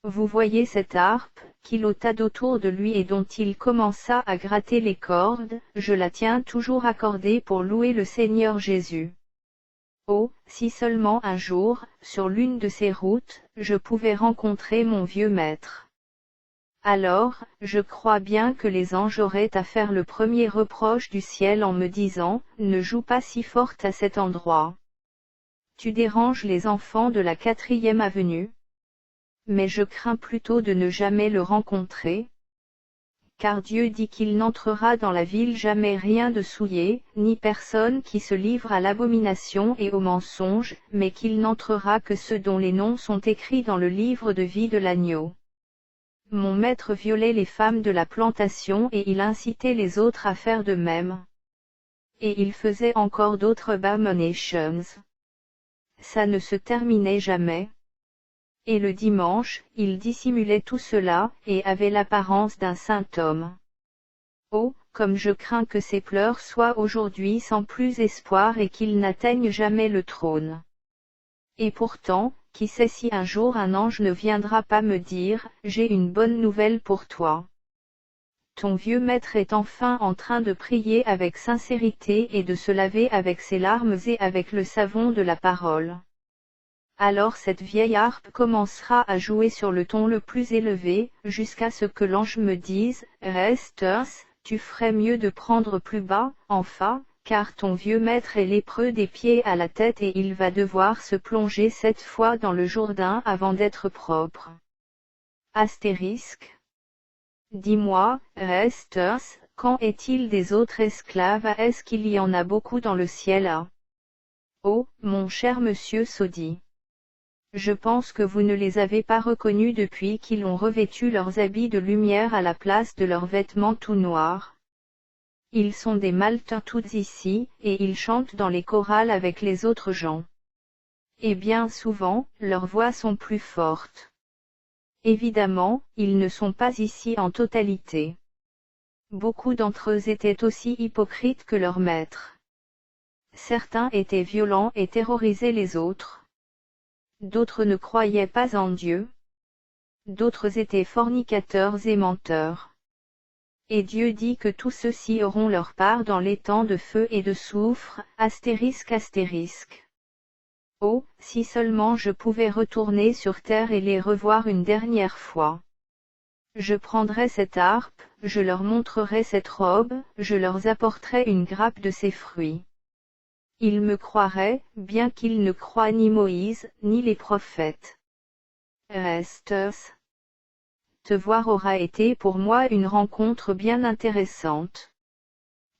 Vous voyez cette harpe, qu'il ôta d'autour de lui et dont il commença à gratter les cordes, je la tiens toujours accordée pour louer le Seigneur Jésus. Oh, si seulement un jour, sur l'une de ces routes, je pouvais rencontrer mon vieux maître. Alors, je crois bien que les anges auraient à faire le premier reproche du ciel en me disant, ne joue pas si fort à cet endroit. Tu déranges les enfants de la 4e avenue. Mais je crains plutôt de ne jamais le rencontrer. Car Dieu dit qu'il n'entrera dans la ville jamais rien de souillé, ni personne qui se livre à l'abomination et au mensonge, mais qu'il n'entrera que ceux dont les noms sont écrits dans le livre de vie de l'agneau. Mon maître violait les femmes de la plantation et il incitait les autres à faire de même. Et il faisait encore d'autres abominations. Ça ne se terminait jamais. Et le dimanche, il dissimulait tout cela, et avait l'apparence d'un saint homme. Oh, comme je crains que ses pleurs soient aujourd'hui sans plus espoir et qu'il n'atteigne jamais le trône. Et pourtant, qui sait si un jour un ange ne viendra pas me dire, j'ai une bonne nouvelle pour toi. Ton vieux maître est enfin en train de prier avec sincérité et de se laver avec ses larmes et avec le savon de la parole. Alors cette vieille harpe commencera à jouer sur le ton le plus élevé, jusqu'à ce que l'ange me dise, « Reste, tu ferais mieux de prendre plus bas, enfin, car ton vieux maître est lépreux des pieds à la tête et il va devoir se plonger 7 fois dans le Jourdain avant d'être propre. » Astérisque. Dis-moi, Reste, quand est-il des autres esclaves? Est-ce qu'il y en a beaucoup dans le ciel? Oh, mon cher monsieur Sodi. Je pense que vous ne les avez pas reconnus depuis qu'ils ont revêtu leurs habits de lumière à la place de leurs vêtements tout noirs. Ils sont des maltins tous ici, et ils chantent dans les chorales avec les autres gens. Et bien souvent, leurs voix sont plus fortes. Évidemment, ils ne sont pas ici en totalité. Beaucoup d'entre eux étaient aussi hypocrites que leurs maîtres. Certains étaient violents et terrorisaient les autres. D'autres ne croyaient pas en Dieu. D'autres étaient fornicateurs et menteurs. Et Dieu dit que tous ceux-ci auront leur part dans l'étang de feu et de soufre, astérisque. Oh, si seulement je pouvais retourner sur terre et les revoir une dernière fois. Je prendrais cette harpe, je leur montrerais cette robe, je leur apporterais une grappe de ses fruits. Ils me croiraient, bien qu'ils ne croient ni Moïse, ni les prophètes. Restes. Te voir aura été pour moi une rencontre bien intéressante.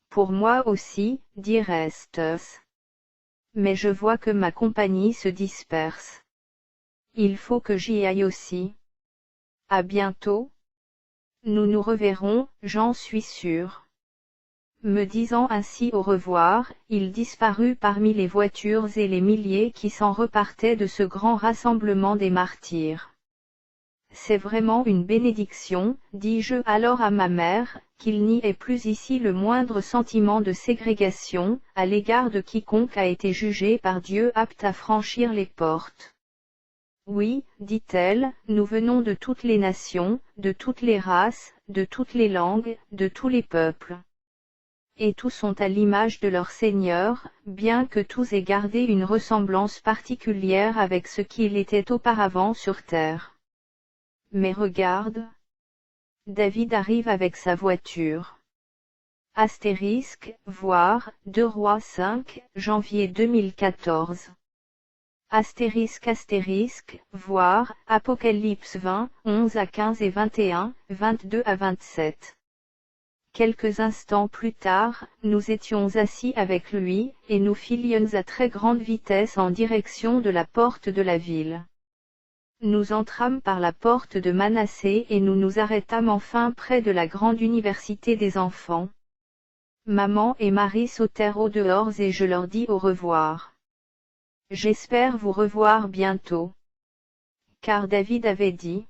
Pour moi aussi, dit Restes. Mais je vois que ma compagnie se disperse. Il faut que j'y aille aussi. À bientôt. Nous nous reverrons, j'en suis sûr. Me disant ainsi au revoir, il disparut parmi les voitures et les milliers qui s'en repartaient de ce grand rassemblement des martyrs. C'est vraiment une bénédiction, dis-je alors à ma mère, qu'il n'y ait plus ici le moindre sentiment de ségrégation, à l'égard de quiconque a été jugé par Dieu apte à franchir les portes. Oui, dit-elle, nous venons de toutes les nations, de toutes les races, de toutes les langues, de tous les peuples. Et tous sont à l'image de leur Seigneur, bien que tous aient gardé une ressemblance particulière avec ce qu'il était auparavant sur terre. Mais regarde. David arrive avec sa voiture. Astérisque, voir, 2 Rois 5, janvier 2014. Astérisque, voir, Apocalypse 20, 11 à 15 et 21, 22 à 27. Quelques instants plus tard, nous étions assis avec lui, et nous filions à très grande vitesse en direction de la porte de la ville. Nous entrâmes par la porte de Manassé et nous nous arrêtâmes enfin près de la grande université des enfants. Maman et Marie sautèrent au dehors et je leur dis au revoir. J'espère vous revoir bientôt. Car David avait dit.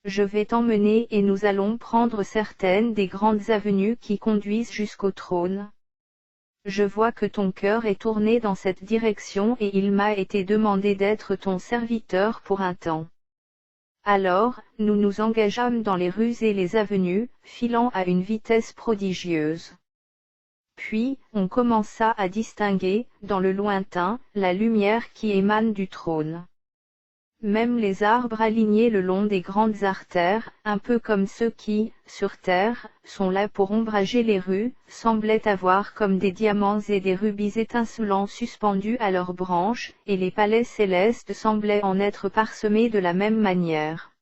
Je vais t'emmener et nous allons prendre certaines des grandes avenues qui conduisent jusqu'au trône. Je vois que ton cœur est tourné dans cette direction et il m'a été demandé d'être ton serviteur pour un temps. Alors, nous nous engageâmes dans les rues et les avenues, filant à une vitesse prodigieuse. Puis, on commença à distinguer, dans le lointain, la lumière qui émane du trône. Même les arbres alignés le long des grandes artères, un peu comme ceux qui, sur terre, sont là pour ombrager les rues, semblaient avoir comme des diamants et des rubis étincelants suspendus à leurs branches, et les palais célestes semblaient en être parsemés de la même manière.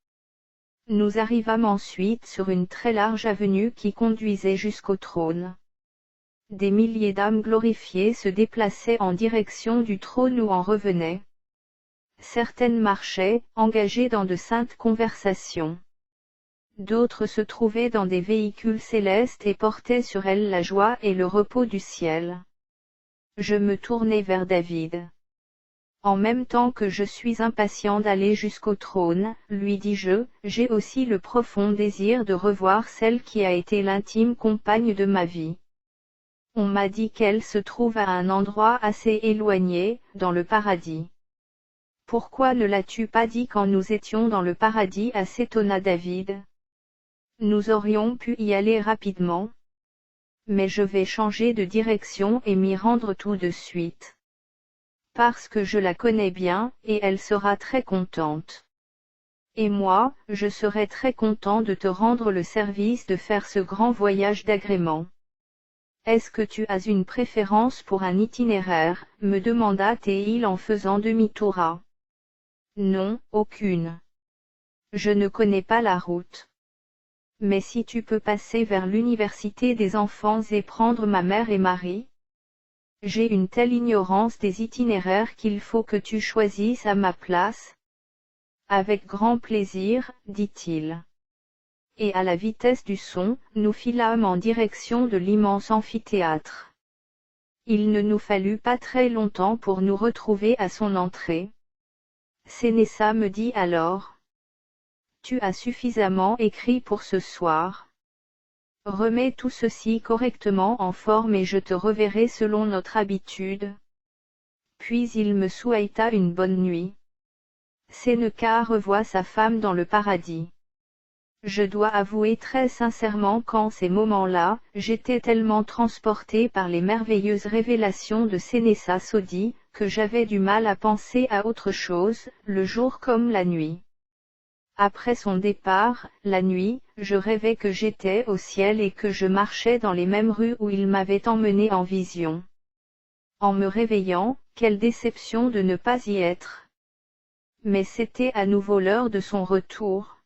Nous arrivâmes ensuite sur une très large avenue qui conduisait jusqu'au trône. Des milliers d'âmes glorifiées se déplaçaient en direction du trône ou en revenaient. Certaines marchaient, engagées dans de saintes conversations. D'autres se trouvaient dans des véhicules célestes et portaient sur elles la joie et le repos du ciel. Je me tournai vers David. En même temps que je suis impatient d'aller jusqu'au trône, lui dis-je, j'ai aussi le profond désir de revoir celle qui a été l'intime compagne de ma vie. On m'a dit qu'elle se trouve à un endroit assez éloigné, dans le paradis. Pourquoi ne l'as-tu pas dit quand nous étions dans le paradis? S'étonna David. Nous aurions pu y aller rapidement. Mais je vais changer de direction et m'y rendre tout de suite. Parce que je la connais bien, et elle sera très contente. Et moi, je serai très content de te rendre le service de faire ce grand voyage d'agrément. Est-ce que tu as une préférence pour un itinéraire? Me demanda Théil en faisant demi-tour. Non, aucune. Je ne connais pas la route. Mais si tu peux passer vers l'université des enfants et prendre ma mère et Marie? J'ai une telle ignorance des itinéraires qu'il faut que tu choisisses à ma place. Avec grand plaisir, dit-il. Et à la vitesse du son, nous filâmes en direction de l'immense amphithéâtre. Il ne nous fallut pas très longtemps pour nous retrouver à son entrée. Sénéssa me dit alors. Tu as suffisamment écrit pour ce soir. Remets tout ceci correctement en forme et je te reverrai selon notre habitude. Puis il me souhaita une bonne nuit. Sénéca revoit sa femme dans le paradis. Je dois avouer très sincèrement qu'en ces moments-là, j'étais tellement transporté par les merveilleuses révélations de Sénéssa Sodi, que j'avais du mal à penser à autre chose, le jour comme la nuit. Après son départ, la nuit, je rêvais que j'étais au ciel et que je marchais dans les mêmes rues où il m'avait emmené en vision. En me réveillant, quelle déception de ne pas y être. Mais c'était à nouveau l'heure de son retour.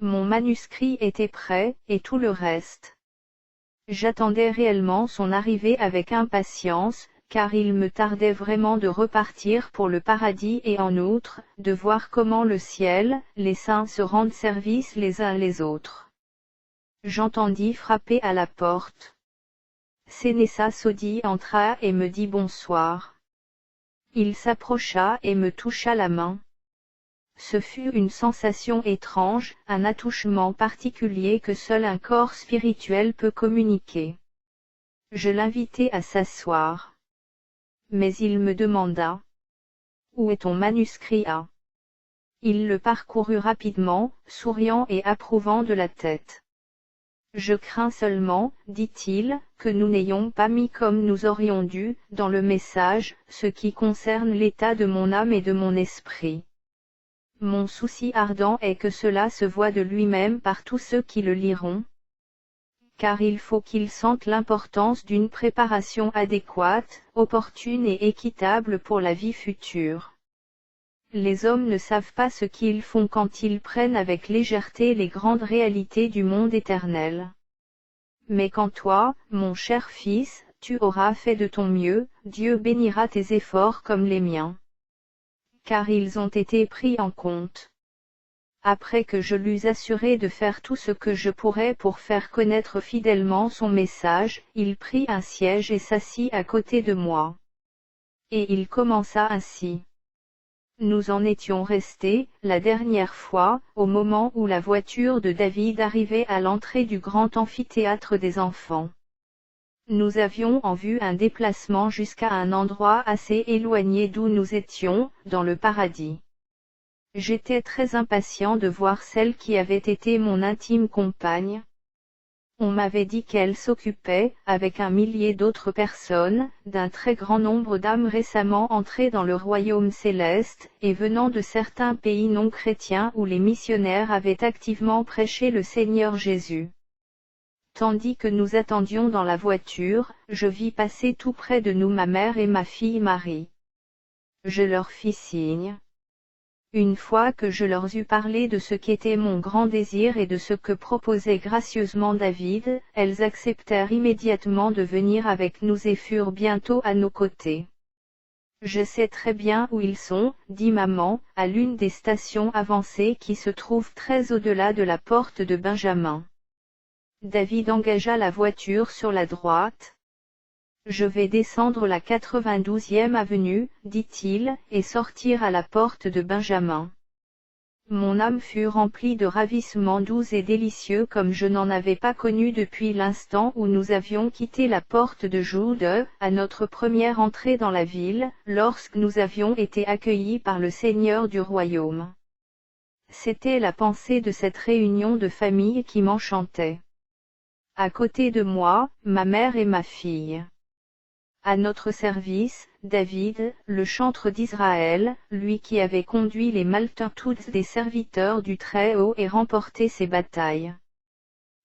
Mon manuscrit était prêt, et tout le reste. J'attendais réellement son arrivée avec impatience, car il me tardait vraiment de repartir pour le paradis et en outre, de voir comment le ciel, les saints se rendent service les uns les autres. J'entendis frapper à la porte. Sénéssa Sodi entra et me dit bonsoir. Il s'approcha et me toucha la main. Ce fut une sensation étrange, un attouchement particulier que seul un corps spirituel peut communiquer. Je l'invitai à s'asseoir. Mais il me demanda. Où est ton manuscrit? Il le parcourut rapidement, souriant et approuvant de la tête. Je crains seulement, dit-il, que nous n'ayons pas mis comme nous aurions dû, dans le message, ce qui concerne l'état de mon âme et de mon esprit. Mon souci ardent est que cela se voie de lui-même par tous ceux qui le liront. Car il faut qu'ils sentent l'importance d'une préparation adéquate, opportune et équitable pour la vie future. Les hommes ne savent pas ce qu'ils font quand ils prennent avec légèreté les grandes réalités du monde éternel. Mais quand toi, mon cher fils, tu auras fait de ton mieux, Dieu bénira tes efforts comme les miens. Car ils ont été pris en compte. Après que je l'eus assuré de faire tout ce que je pourrais pour faire connaître fidèlement son message, il prit un siège et s'assit à côté de moi. Et il commença ainsi. Nous en étions restés, la dernière fois, au moment où la voiture de David arrivait à l'entrée du grand amphithéâtre des enfants. Nous avions en vue un déplacement jusqu'à un endroit assez éloigné d'où nous étions, dans le paradis. J'étais très impatient de voir celle qui avait été mon intime compagne. On m'avait dit qu'elle s'occupait, avec un millier d'autres personnes, d'un très grand nombre d'âmes récemment entrées dans le royaume céleste, et venant de certains pays non chrétiens où les missionnaires avaient activement prêché le Seigneur Jésus. Tandis que nous attendions dans la voiture, je vis passer tout près de nous ma mère et ma fille Marie. Je leur fis signe. Une fois que je leur eus parlé de ce qu'était mon grand désir et de ce que proposait gracieusement David, elles acceptèrent immédiatement de venir avec nous et furent bientôt à nos côtés. Je sais très bien où ils sont, dit maman, à l'une des stations avancées qui se trouvent très au-delà de la porte de Benjamin. David engagea la voiture sur la droite. Je vais descendre la 92e avenue, dit-il, et sortir à la porte de Benjamin. Mon âme fut remplie de ravissement doux et délicieux comme je n'en avais pas connu depuis l'instant où nous avions quitté la porte de Jude, à notre première entrée dans la ville, lorsque nous avions été accueillis par le Seigneur du royaume. C'était la pensée de cette réunion de famille qui m'enchantait. À côté de moi, ma mère et ma fille. À notre service, David, le chantre d'Israël, lui qui avait conduit les multitudes des serviteurs du Très-Haut et remporté ses batailles.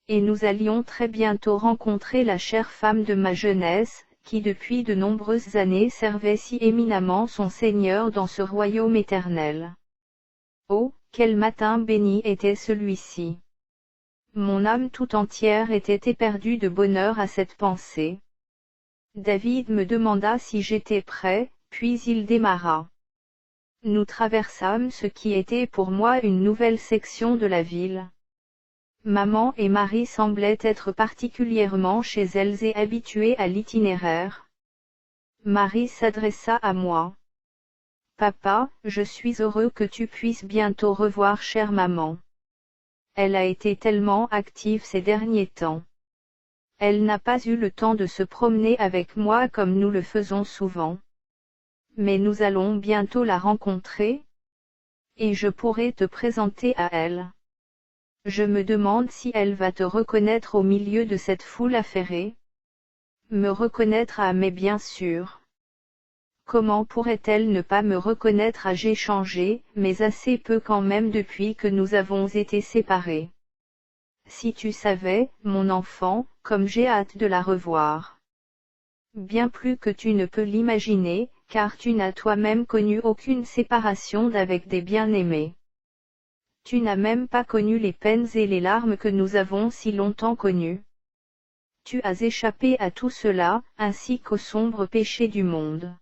Et nous allions très bientôt rencontrer la chère femme de ma jeunesse, qui depuis de nombreuses années servait si éminemment son Seigneur dans ce royaume éternel. Oh, quel matin béni était celui-ci! Mon âme tout entière était éperdue de bonheur à cette pensée. David me demanda si j'étais prêt, puis il démarra. Nous traversâmes ce qui était pour moi une nouvelle section de la ville. Maman et Marie semblaient être particulièrement chez elles et habituées à l'itinéraire. Marie s'adressa à moi. « Papa, je suis heureux que tu puisses bientôt revoir chère maman. Elle a été tellement active ces derniers temps. Elle n'a pas eu le temps de se promener avec moi comme nous le faisons souvent. Mais nous allons bientôt la rencontrer, et je pourrai te présenter à elle. Je me demande si elle va te reconnaître au milieu de cette foule affairée. Me reconnaître mais bien sûr. Comment pourrait-elle ne pas me reconnaître j'ai changé, mais assez peu quand même depuis que nous avons été séparés. Si tu savais, mon enfant, comme j'ai hâte de la revoir. Bien plus que tu ne peux l'imaginer, car tu n'as toi-même connu aucune séparation d'avec des bien-aimés. Tu n'as même pas connu les peines et les larmes que nous avons si longtemps connues. Tu as échappé à tout cela, ainsi qu'aux sombres péchés du monde.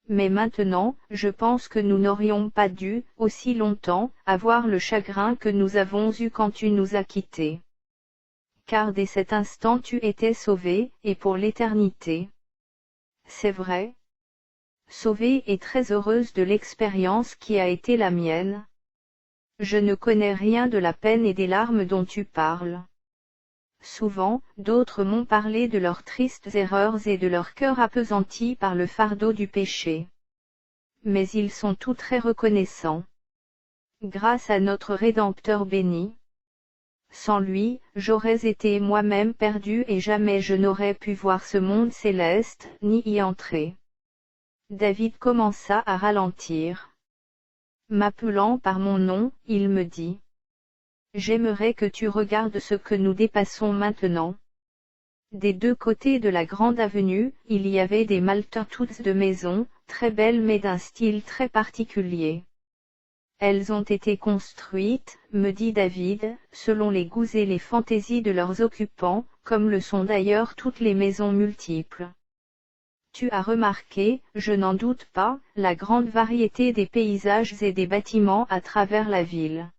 Mais maintenant, je pense que nous n'aurions pas dû, aussi longtemps, avoir le chagrin que nous avons eu quand tu nous as quittés. Car dès cet instant tu étais sauvé, et pour l'éternité. C'est vrai. Sauvée et très heureuse de l'expérience qui a été la mienne. Je ne connais rien de la peine et des larmes dont tu parles. Souvent, d'autres m'ont parlé de leurs tristes erreurs et de leur cœur appesanti par le fardeau du péché. Mais ils sont tous très reconnaissants. Grâce à notre Rédempteur béni. Sans lui, j'aurais été moi-même perdu et jamais je n'aurais pu voir ce monde céleste, ni y entrer. David commença à ralentir. M'appelant par mon nom, il me dit. J'aimerais que tu regardes ce que nous dépassons maintenant. Des deux côtés de la grande avenue, il y avait des multitudes de maisons, très belles mais d'un style très particulier. Elles ont été construites, me dit David, selon les goûts et les fantaisies de leurs occupants, comme le sont d'ailleurs toutes les maisons multiples. Tu as remarqué, je n'en doute pas, la grande variété des paysages et des bâtiments à travers la ville.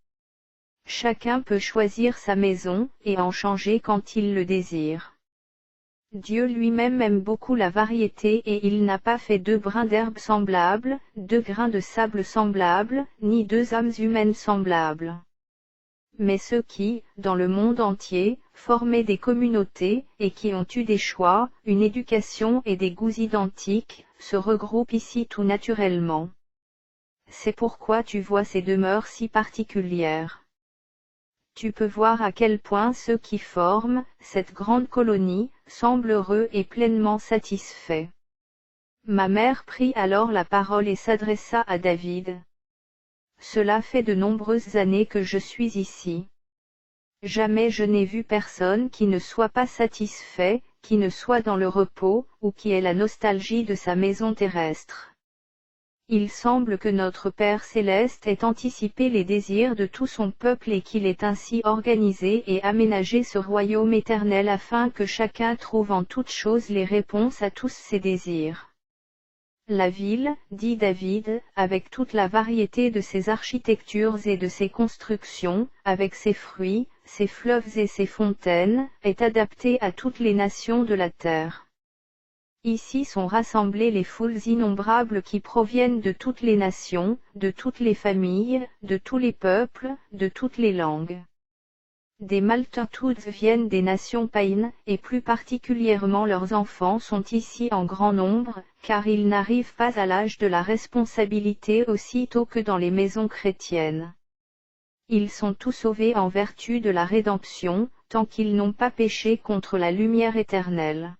Chacun peut choisir sa maison, et en changer quand il le désire. Dieu lui-même aime beaucoup la variété et il n'a pas fait 2 brins d'herbe semblables, 2 grains de sable semblables, ni 2 âmes humaines semblables. Mais ceux qui, dans le monde entier, formaient des communautés, et qui ont eu des choix, une éducation et des goûts identiques, se regroupent ici tout naturellement. C'est pourquoi tu vois ces demeures si particulières. Tu peux voir à quel point ceux qui forment cette grande colonie semblent heureux et pleinement satisfaits. Ma mère prit alors la parole et s'adressa à David. Cela fait de nombreuses années que je suis ici. Jamais je n'ai vu personne qui ne soit pas satisfait, qui ne soit dans le repos, ou qui ait la nostalgie de sa maison terrestre. Il semble que notre Père céleste ait anticipé les désirs de tout son peuple et qu'il ait ainsi organisé et aménagé ce royaume éternel afin que chacun trouve en toutes choses les réponses à tous ses désirs. La ville, dit David, avec toute la variété de ses architectures et de ses constructions, avec ses fruits, ses fleuves et ses fontaines, est adaptée à toutes les nations de la terre. Ici sont rassemblées les foules innombrables qui proviennent de toutes les nations, de toutes les familles, de tous les peuples, de toutes les langues. Des multitudes viennent des nations païennes, et plus particulièrement leurs enfants sont ici en grand nombre, car ils n'arrivent pas à l'âge de la responsabilité aussitôt que dans les maisons chrétiennes. Ils sont tous sauvés en vertu de la rédemption, tant qu'ils n'ont pas péché contre la lumière éternelle.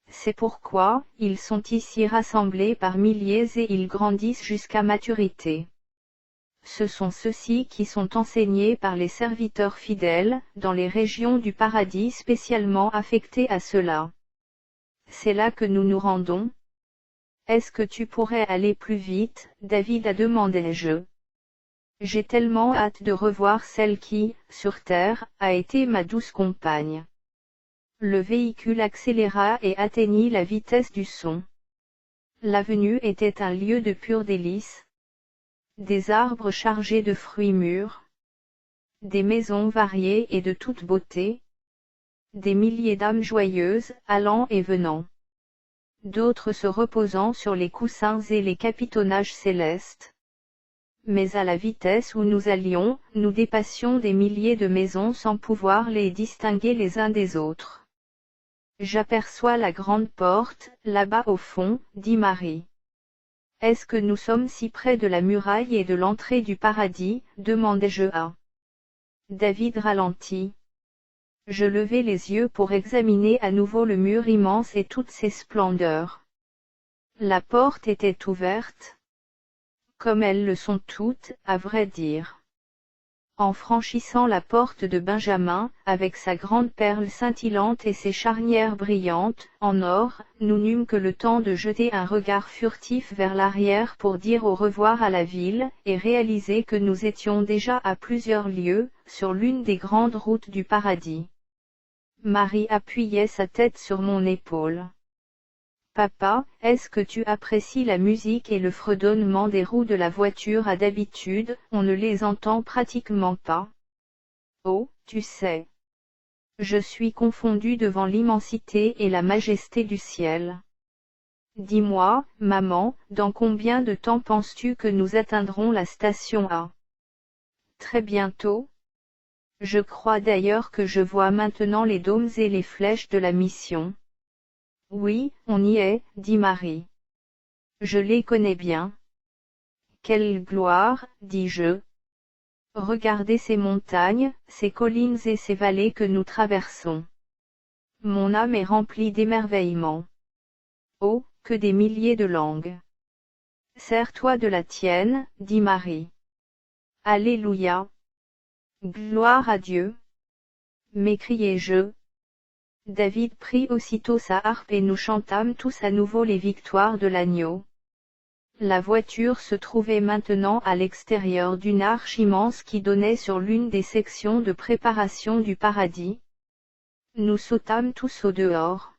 C'est pourquoi, ils sont ici rassemblés par milliers et ils grandissent jusqu'à maturité. Ce sont ceux-ci qui sont enseignés par les serviteurs fidèles, dans les régions du paradis spécialement affectées à cela. C'est là que nous nous rendons. Est-ce que tu pourrais aller plus vite, David a demandé-je. J'ai tellement hâte de revoir celle qui, sur terre, a été ma douce compagne. Le véhicule accéléra et atteignit la vitesse du son. L'avenue était un lieu de pur délice. Des arbres chargés de fruits mûrs. Des maisons variées et de toute beauté. Des milliers d'âmes joyeuses, allant et venant. D'autres se reposant sur les coussins et les capitonnages célestes. Mais à la vitesse où nous allions, nous dépassions des milliers de maisons sans pouvoir les distinguer les uns des autres. J'aperçois la grande porte, là-bas au fond, dit Marie. Est-ce que nous sommes si près de la muraille et de l'entrée du paradis, demandai-je à David ralentit. Je levai les yeux pour examiner à nouveau le mur immense et toutes ses splendeurs. La porte était ouverte. Comme elles le sont toutes, à vrai dire. En franchissant la porte de Benjamin, avec sa grande perle scintillante et ses charnières brillantes, en or, nous n'eûmes que le temps de jeter un regard furtif vers l'arrière pour dire au revoir à la ville, et réaliser que nous étions déjà à plusieurs lieues, sur l'une des grandes routes du paradis. Marie appuyait sa tête sur mon épaule. Papa, est-ce que tu apprécies la musique et le fredonnement des roues de la voiture? À d'habitude, on ne les entend pratiquement pas. Oh, tu sais. Je suis confondu devant l'immensité et la majesté du ciel. Dis-moi, maman, dans combien de temps penses-tu que nous atteindrons la station A? Très bientôt. Je crois d'ailleurs que je vois maintenant les dômes et les flèches de la mission. Oui, on y est, dit Marie. Je les connais bien. Quelle gloire, dis-je. Regardez ces montagnes, ces collines et ces vallées que nous traversons. Mon âme est remplie d'émerveillement. Oh, que des milliers de langues. Sers-toi de la tienne, dit Marie. Alléluia. Gloire à Dieu. M'écriai-je. David prit aussitôt sa harpe et nous chantâmes tous à nouveau les victoires de l'agneau. La voiture se trouvait maintenant à l'extérieur d'une arche immense qui donnait sur l'une des sections de préparation du paradis. Nous sautâmes tous au dehors.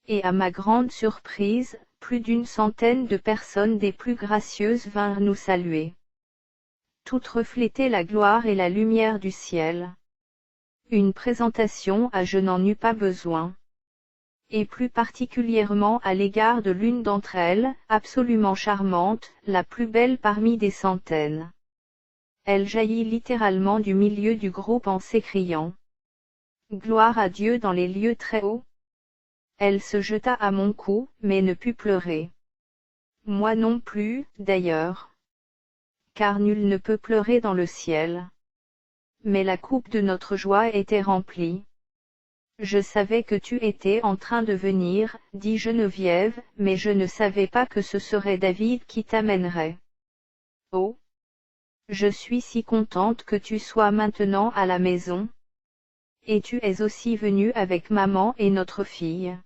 Et à ma grande surprise, plus d'une centaine de personnes des plus gracieuses vinrent nous saluer. Toutes reflétaient la gloire et la lumière du ciel. Une présentation je n'en eus pas besoin. Et plus particulièrement à l'égard de l'une d'entre elles, absolument charmante, la plus belle parmi des centaines. Elle jaillit littéralement du milieu du groupe en s'écriant « Gloire à Dieu dans les lieux très hauts ». Elle se jeta à mon cou, mais ne put pleurer. Moi non plus, d'ailleurs. Car nul ne peut pleurer dans le ciel. Mais la coupe de notre joie était remplie. Je savais que tu étais en train de venir, dit Geneviève, mais je ne savais pas que ce serait David qui t'amènerait. Oh! Je suis si contente que tu sois maintenant à la maison. Et tu es aussi venue avec maman et notre fille.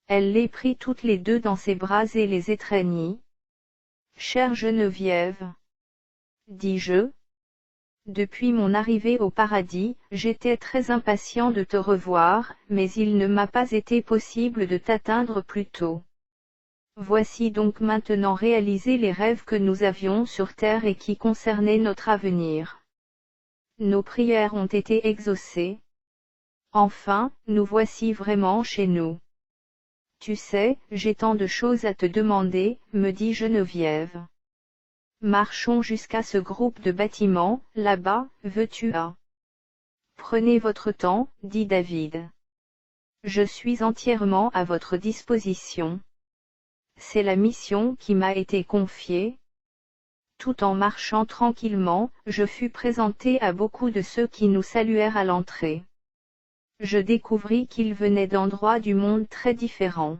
Elle les prit toutes les deux dans ses bras et les étreignit. Chère Geneviève, dis-je, depuis mon arrivée au paradis, j'étais très impatient de te revoir, mais il ne m'a pas été possible de t'atteindre plus tôt. Voici donc maintenant réalisés les rêves que nous avions sur terre et qui concernaient notre avenir. Nos prières ont été exaucées. Enfin, nous voici vraiment chez nous. Tu sais, j'ai tant de choses à te demander, me dit Geneviève. Marchons jusqu'à ce groupe de bâtiments, là-bas, veux-tu à? Prenez votre temps, dit David. Je suis entièrement à votre disposition. C'est la mission qui m'a été confiée. Tout en marchant tranquillement, je fus présenté à beaucoup de ceux qui nous saluèrent à l'entrée. Je découvris qu'ils venaient d'endroits du monde très différents.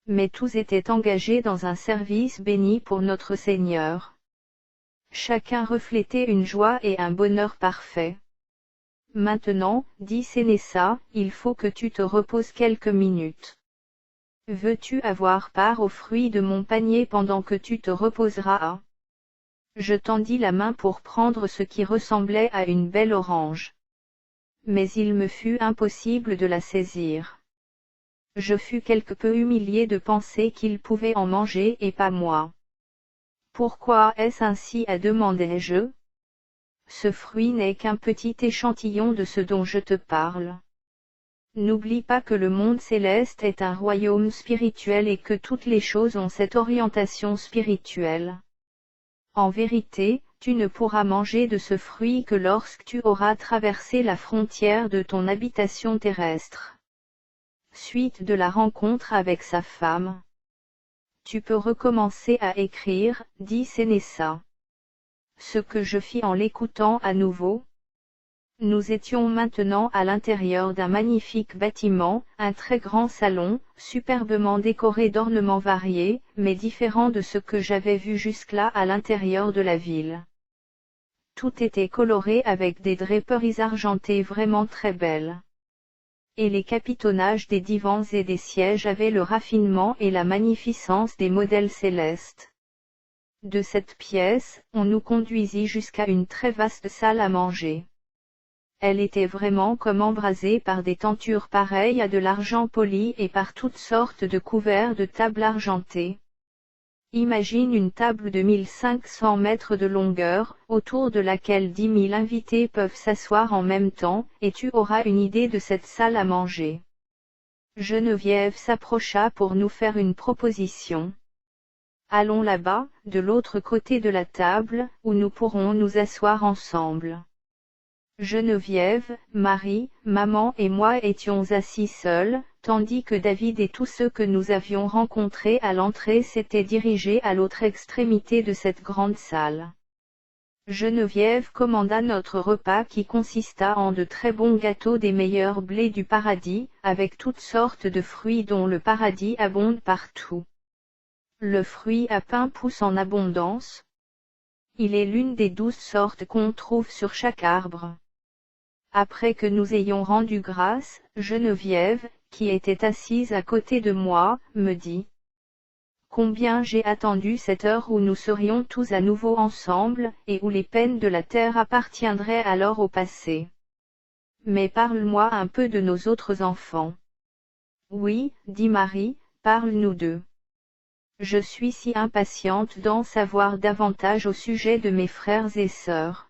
Mais tous étaient engagés dans un service béni pour notre Seigneur. Chacun reflétait une joie et un bonheur parfait. Maintenant, dit Sénéssa, il faut que tu te reposes quelques minutes. Veux-tu avoir part aux fruits de mon panier pendant que tu te reposeras? Je tendis la main pour prendre ce qui ressemblait à une belle orange. Mais il me fut impossible de la saisir. Je fus quelque peu humilié de penser qu'il pouvait en manger et pas moi. Pourquoi est-ce ainsi, demandai-je? Ce fruit n'est qu'un petit échantillon de ce dont je te parle. N'oublie pas que le monde céleste est un royaume spirituel et que toutes les choses ont cette orientation spirituelle. En vérité, tu ne pourras manger de ce fruit que lorsque tu auras traversé la frontière de ton habitation terrestre. Suite de la rencontre avec sa femme. Tu peux recommencer à écrire, dit Sénéssa. Ce que je fis en l'écoutant à nouveau. Nous étions maintenant à l'intérieur d'un magnifique bâtiment, un très grand salon, superbement décoré d'ornements variés, mais différents de ce que j'avais vu jusque-là à l'intérieur de la ville. Tout était coloré avec des draperies argentées vraiment très belles. Et les capitonnages des divans et des sièges avaient le raffinement et la magnificence des modèles célestes. De cette pièce, on nous conduisit jusqu'à une très vaste salle à manger. Elle était vraiment comme embrasée par des tentures pareilles à de l'argent poli et par toutes sortes de couverts de table argentées. Imagine une table de 1500 mètres de longueur, autour de laquelle 10 000 invités peuvent s'asseoir en même temps, et tu auras une idée de cette salle à manger. Geneviève s'approcha pour nous faire une proposition. Allons là-bas, de l'autre côté de la table, où nous pourrons nous asseoir ensemble. Geneviève, Marie, maman et moi étions assis seuls, tandis que David et tous ceux que nous avions rencontrés à l'entrée s'étaient dirigés à l'autre extrémité de cette grande salle. Geneviève commanda notre repas qui consista en de très bons gâteaux des meilleurs blés du paradis, avec toutes sortes de fruits dont le paradis abonde partout. Le fruit à pain pousse en abondance. Il est l'une des 12 sortes qu'on trouve sur chaque arbre. Après que nous ayons rendu grâce, Geneviève, qui était assise à côté de moi, me dit Combien j'ai attendu cette heure où nous serions tous à nouveau ensemble, et où les peines de la terre appartiendraient alors au passé. Mais parle-moi un peu de nos autres enfants. Oui, dit Marie, parle-nous d'eux. Je suis si impatiente d'en savoir davantage au sujet de mes frères et sœurs.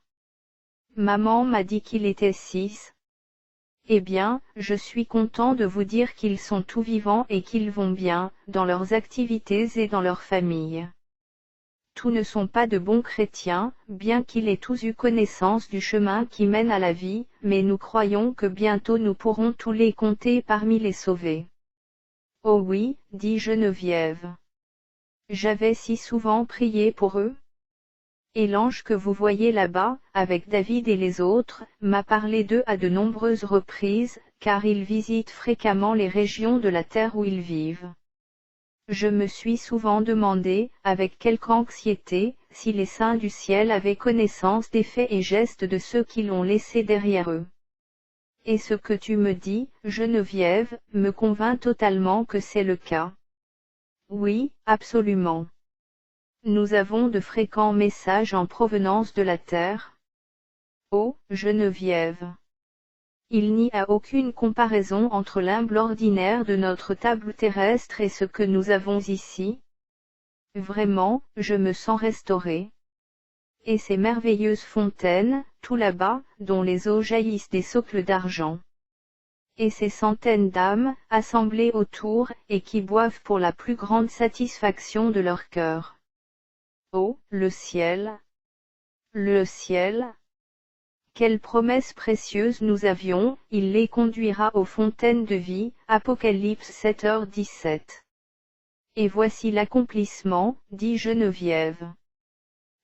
Maman m'a dit qu'il était 6. Eh bien, je suis content de vous dire qu'ils sont tout vivants et qu'ils vont bien, dans leurs activités et dans leur famille. Tous ne sont pas de bons chrétiens, bien qu'ils aient tous eu connaissance du chemin qui mène à la vie, mais nous croyons que bientôt nous pourrons tous les compter parmi les sauvés. Oh oui, dit Geneviève. J'avais si souvent prié pour eux. Et l'ange que vous voyez là-bas, avec David et les autres, m'a parlé d'eux à de nombreuses reprises, car ils visitent fréquemment les régions de la terre où ils vivent. Je me suis souvent demandé, avec quelque anxiété, si les saints du ciel avaient connaissance des faits et gestes de ceux qui l'ont laissé derrière eux. Et ce que tu me dis, Geneviève, me convainc totalement que c'est le cas. Oui, absolument. Nous avons de fréquents messages en provenance de la terre. Oh, Geneviève! Il n'y a aucune comparaison entre l'humble ordinaire de notre table terrestre et ce que nous avons ici. Vraiment, je me sens restaurée. Et ces merveilleuses fontaines, tout là-bas, dont les eaux jaillissent des socles d'argent. Et ces centaines d'âmes, assemblées autour, et qui boivent pour la plus grande satisfaction de leur cœur. Oh, le ciel! Le ciel! Quelle promesse précieuse nous avions, il les conduira aux fontaines de vie, Apocalypse 7h17. Et voici l'accomplissement, dit Geneviève.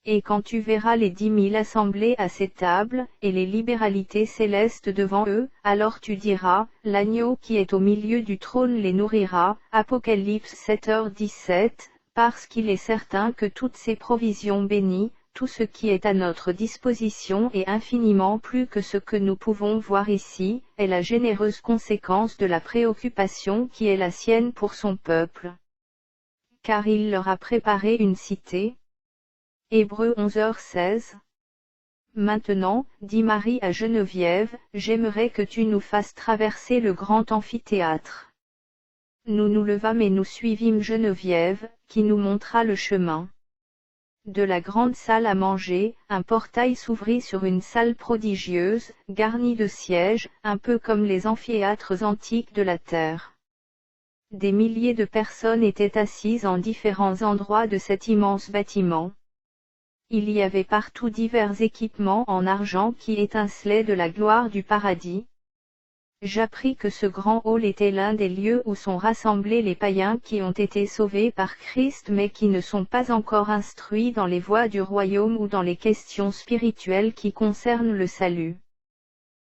Et quand tu verras les 10 000 assemblés à ces tables, et les libéralités célestes devant eux, alors tu diras, l'agneau qui est au milieu du trône les nourrira, Apocalypse 7h17, parce qu'il est certain que toutes ces provisions bénies, tout ce qui est à notre disposition et infiniment plus que ce que nous pouvons voir ici, est la généreuse conséquence de la préoccupation qui est la sienne pour son peuple. Car il leur a préparé une cité. Hébreux 11h16. Maintenant, dit Marie à Geneviève, j'aimerais que tu nous fasses traverser le grand amphithéâtre. Nous nous levâmes et nous suivîmes Geneviève, qui nous montra le chemin. De la grande salle à manger, un portail s'ouvrit sur une salle prodigieuse, garnie de sièges, un peu comme les amphithéâtres antiques de la terre. Des milliers de personnes étaient assises en différents endroits de cet immense bâtiment. Il y avait partout divers équipements en argent qui étincelaient de la gloire du paradis. J'appris que ce grand hall était l'un des lieux où sont rassemblés les païens qui ont été sauvés par Christ mais qui ne sont pas encore instruits dans les voies du royaume ou dans les questions spirituelles qui concernent le salut.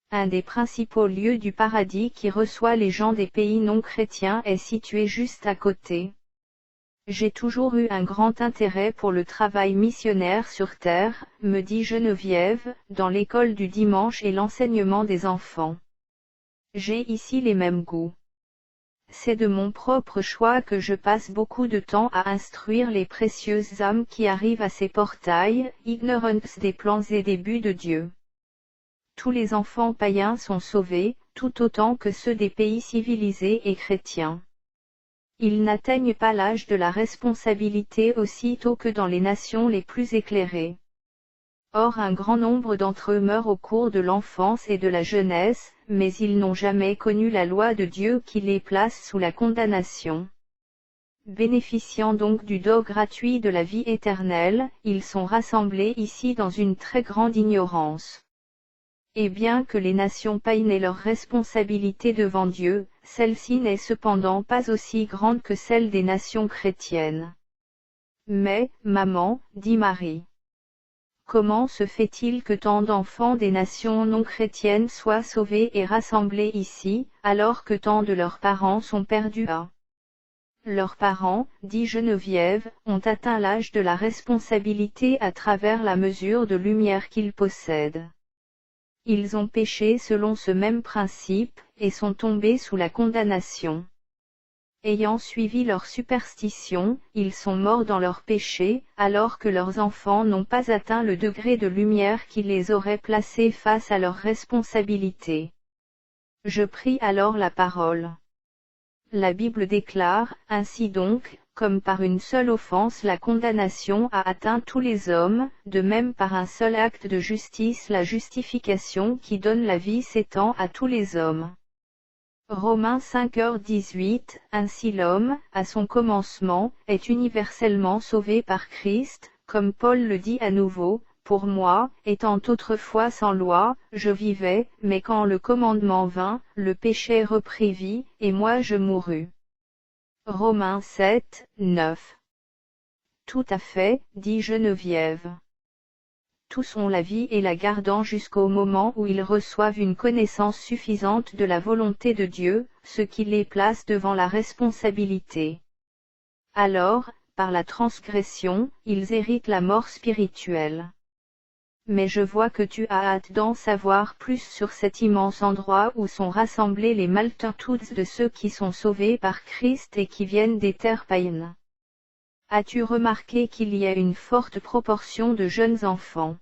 Un des principaux lieux du paradis qui reçoit les gens des pays non chrétiens est situé juste à côté. J'ai toujours eu un grand intérêt pour le travail missionnaire sur terre, me dit Geneviève, dans l'école du dimanche et l'enseignement des enfants. J'ai ici les mêmes goûts. C'est de mon propre choix que je passe beaucoup de temps à instruire les précieuses âmes qui arrivent à ces portails, ignorantes des plans et des buts de Dieu. Tous les enfants païens sont sauvés, tout autant que ceux des pays civilisés et chrétiens. Ils n'atteignent pas l'âge de la responsabilité aussitôt que dans les nations les plus éclairées. Or un grand nombre d'entre eux meurent au cours de l'enfance et de la jeunesse, mais ils n'ont jamais connu la loi de Dieu qui les place sous la condamnation. Bénéficiant donc du don gratuit de la vie éternelle, ils sont rassemblés ici dans une très grande ignorance. Et bien que les nations païennes aient leur responsabilité devant Dieu, celle-ci n'est cependant pas aussi grande que celle des nations chrétiennes. Mais, maman, dit Marie. Comment se fait-il que tant d'enfants des nations non chrétiennes soient sauvés et rassemblés ici, alors que tant de leurs parents sont perdus à Leurs parents, dit Geneviève, ont atteint l'âge de la responsabilité à travers la mesure de lumière qu'ils possèdent. Ils ont péché selon ce même principe, et sont tombés sous la condamnation. Ayant suivi leur superstition, ils sont morts dans leur péché, alors que leurs enfants n'ont pas atteint le degré de lumière qui les aurait placés face à leurs responsabilités. Je pris alors la parole. La Bible déclare, ainsi donc, comme par une seule offense la condamnation a atteint tous les hommes, de même par un seul acte de justice la justification qui donne la vie s'étend à tous les hommes. Romains 5h18, ainsi l'homme, à son commencement, est universellement sauvé par Christ, comme Paul le dit à nouveau, pour moi, étant autrefois sans loi, je vivais, mais quand le commandement vint, le péché reprit vie, et moi je mourus. Romains 7, 9. Tout à fait, dit Geneviève. Tous ont la vie et la gardant jusqu'au moment où ils reçoivent une connaissance suffisante de la volonté de Dieu, ce qui les place devant la responsabilité. Alors, par la transgression, ils héritent la mort spirituelle. Mais je vois que tu as hâte d'en savoir plus sur cet immense endroit où sont rassemblées les multitudes de ceux qui sont sauvés par Christ et qui viennent des terres païennes. As-tu remarqué qu'il y a une forte proportion de jeunes enfants?